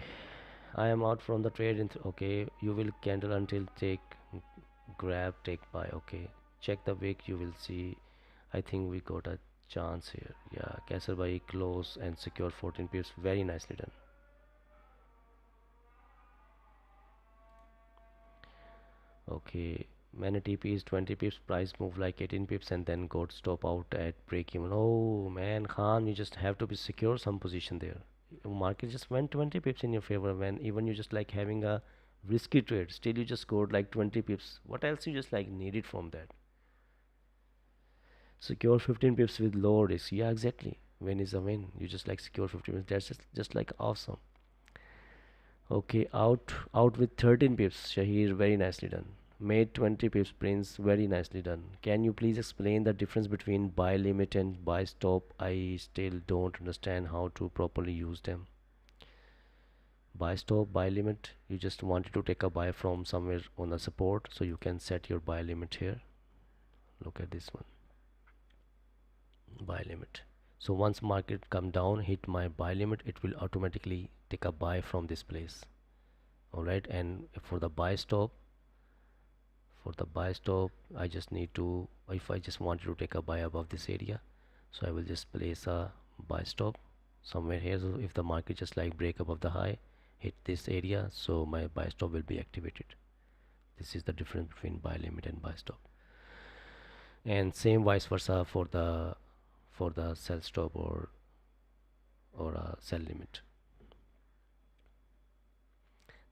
I am out from the trade in okay, you will candle until take, grab, take buy. Okay, check the wick, you will see. I think we got a chance here. Yeah, castle buy close and secure 14 pips, very nicely done. Okay, many TPs 20 pips, price move like 18 pips and then got stop out at break even. Oh man, Khan, you just have to be secure some position there. Market just went 20 pips in your favor when even you just like having a risky trade, still you just scored like 20 pips. What else you just like needed from that? Secure 15 pips with low risk. Yeah, exactly. Win is a win. You just like secure 15 pips. That's just like awesome. Okay, out with 13 pips, Shahir, very nicely done. Made 20 pips, Prince, very nicely done. Can you please explain the difference between buy limit and buy stop? I still don't understand how to properly use them. Buy stop, buy limit, you just wanted to take a buy from somewhere on the support, so you can set your buy limit here. Look at this one, buy limit. So once market come down, hit my buy limit, it will automatically take a buy from this place. All right, and for the buy stop, I just need to, if I just wanted to take a buy above this area, so I will just place a buy stop somewhere here. So if the market just like break above the high, hit this area, so my buy stop will be activated. This is the difference between buy limit and buy stop, and same vice versa for the sell stop or a sell limit.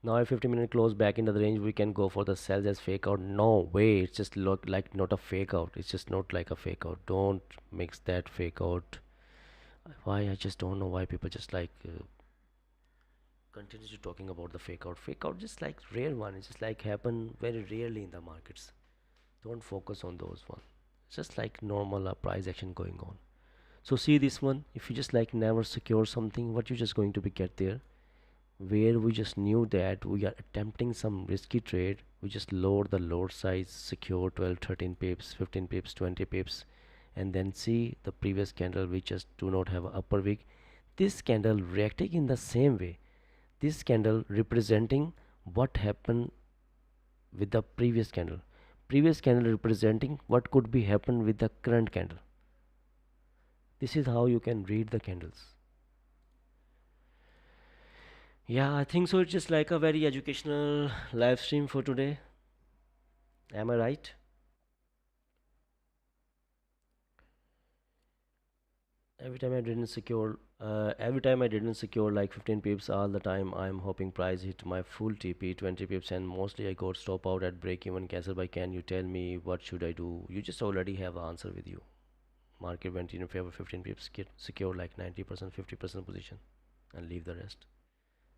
Now if 50-minute close back into the range, we can go for the sells as fake out. No way, it's just look like not a fake out, it's just not like a fake out. Don't mix that fake out. Why, I just don't know why people just like continues to talking about the fake out. Fake out just like rare one, it's just like happen very rarely in the markets. Don't focus on those one. It's just like normal price action going on. So see this one, if you just like never secure something, what you just going to be get there, where we just knew that we are attempting some risky trade, we just lower the load size, secure 12-13 pips, 15 pips, 20 pips, and then see the previous candle, we just do not have a upper wick. This candle reacting in the same way, this candle representing what happened with the previous candle representing what could be happened with the current candle. This is how you can read the candles. Yeah, I think so. It's just like a very educational live stream for today. Am I right? Every time I didn't secure like 15 pips all the time, I'm hoping price hit my full TP 20 pips, and mostly I got stop out at break even cancel by. Can you tell me what should I do? You just already have the answer with you. Market went in favor 15 pips, get secure like 90%, 50% position, and leave the rest.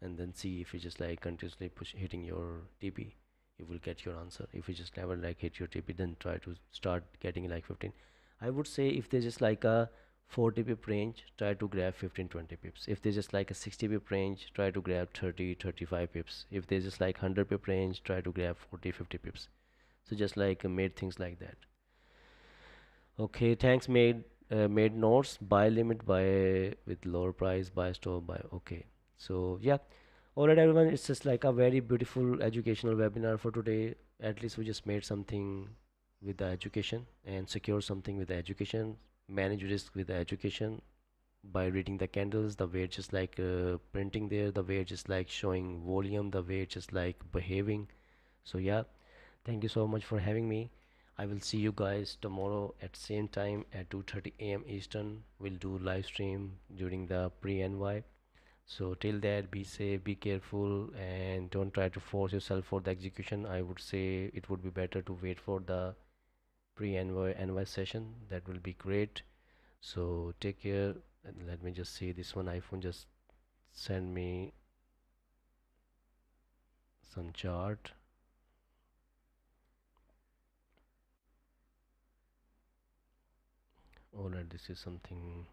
and then see if you just like continuously push hitting your TP, you will get your answer. If you just never like hit your TP, then try to start getting like 15. I would say if there's just like a 40 pip range, try to grab 15-20 pips. If there's just like a 60 pip range, try to grab 30-35 pips. If there's just like 100 pip range, try to grab 40-50 pips. So just like made things like that. Okay, thanks. Made notes. Buy limit, buy with lower price, buy store, buy. Okay, so yeah. All right, everyone. It's just like a very beautiful educational webinar for today. At least we just made something with the education and secure something with the education. Manage risk with the education by reading the candles, the way it's just like printing there, the way it's just like showing volume, the way it's just like behaving. So yeah, thank you so much for having me. I will see you guys tomorrow at same time at 2:30 a.m. Eastern. We'll do live stream during the pre-NY. So till that, be safe, be careful, and don't try to force yourself for the execution. I would say it would be better to wait for the pre-NY session. That will be great. So take care. And let me just see this one. iPhone just send me some chart. Alright, this is something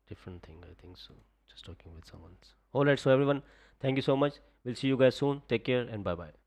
different thing, I think so. Just talking with someone. Alright, so everyone, thank you so much. We'll see you guys soon. Take care and bye bye.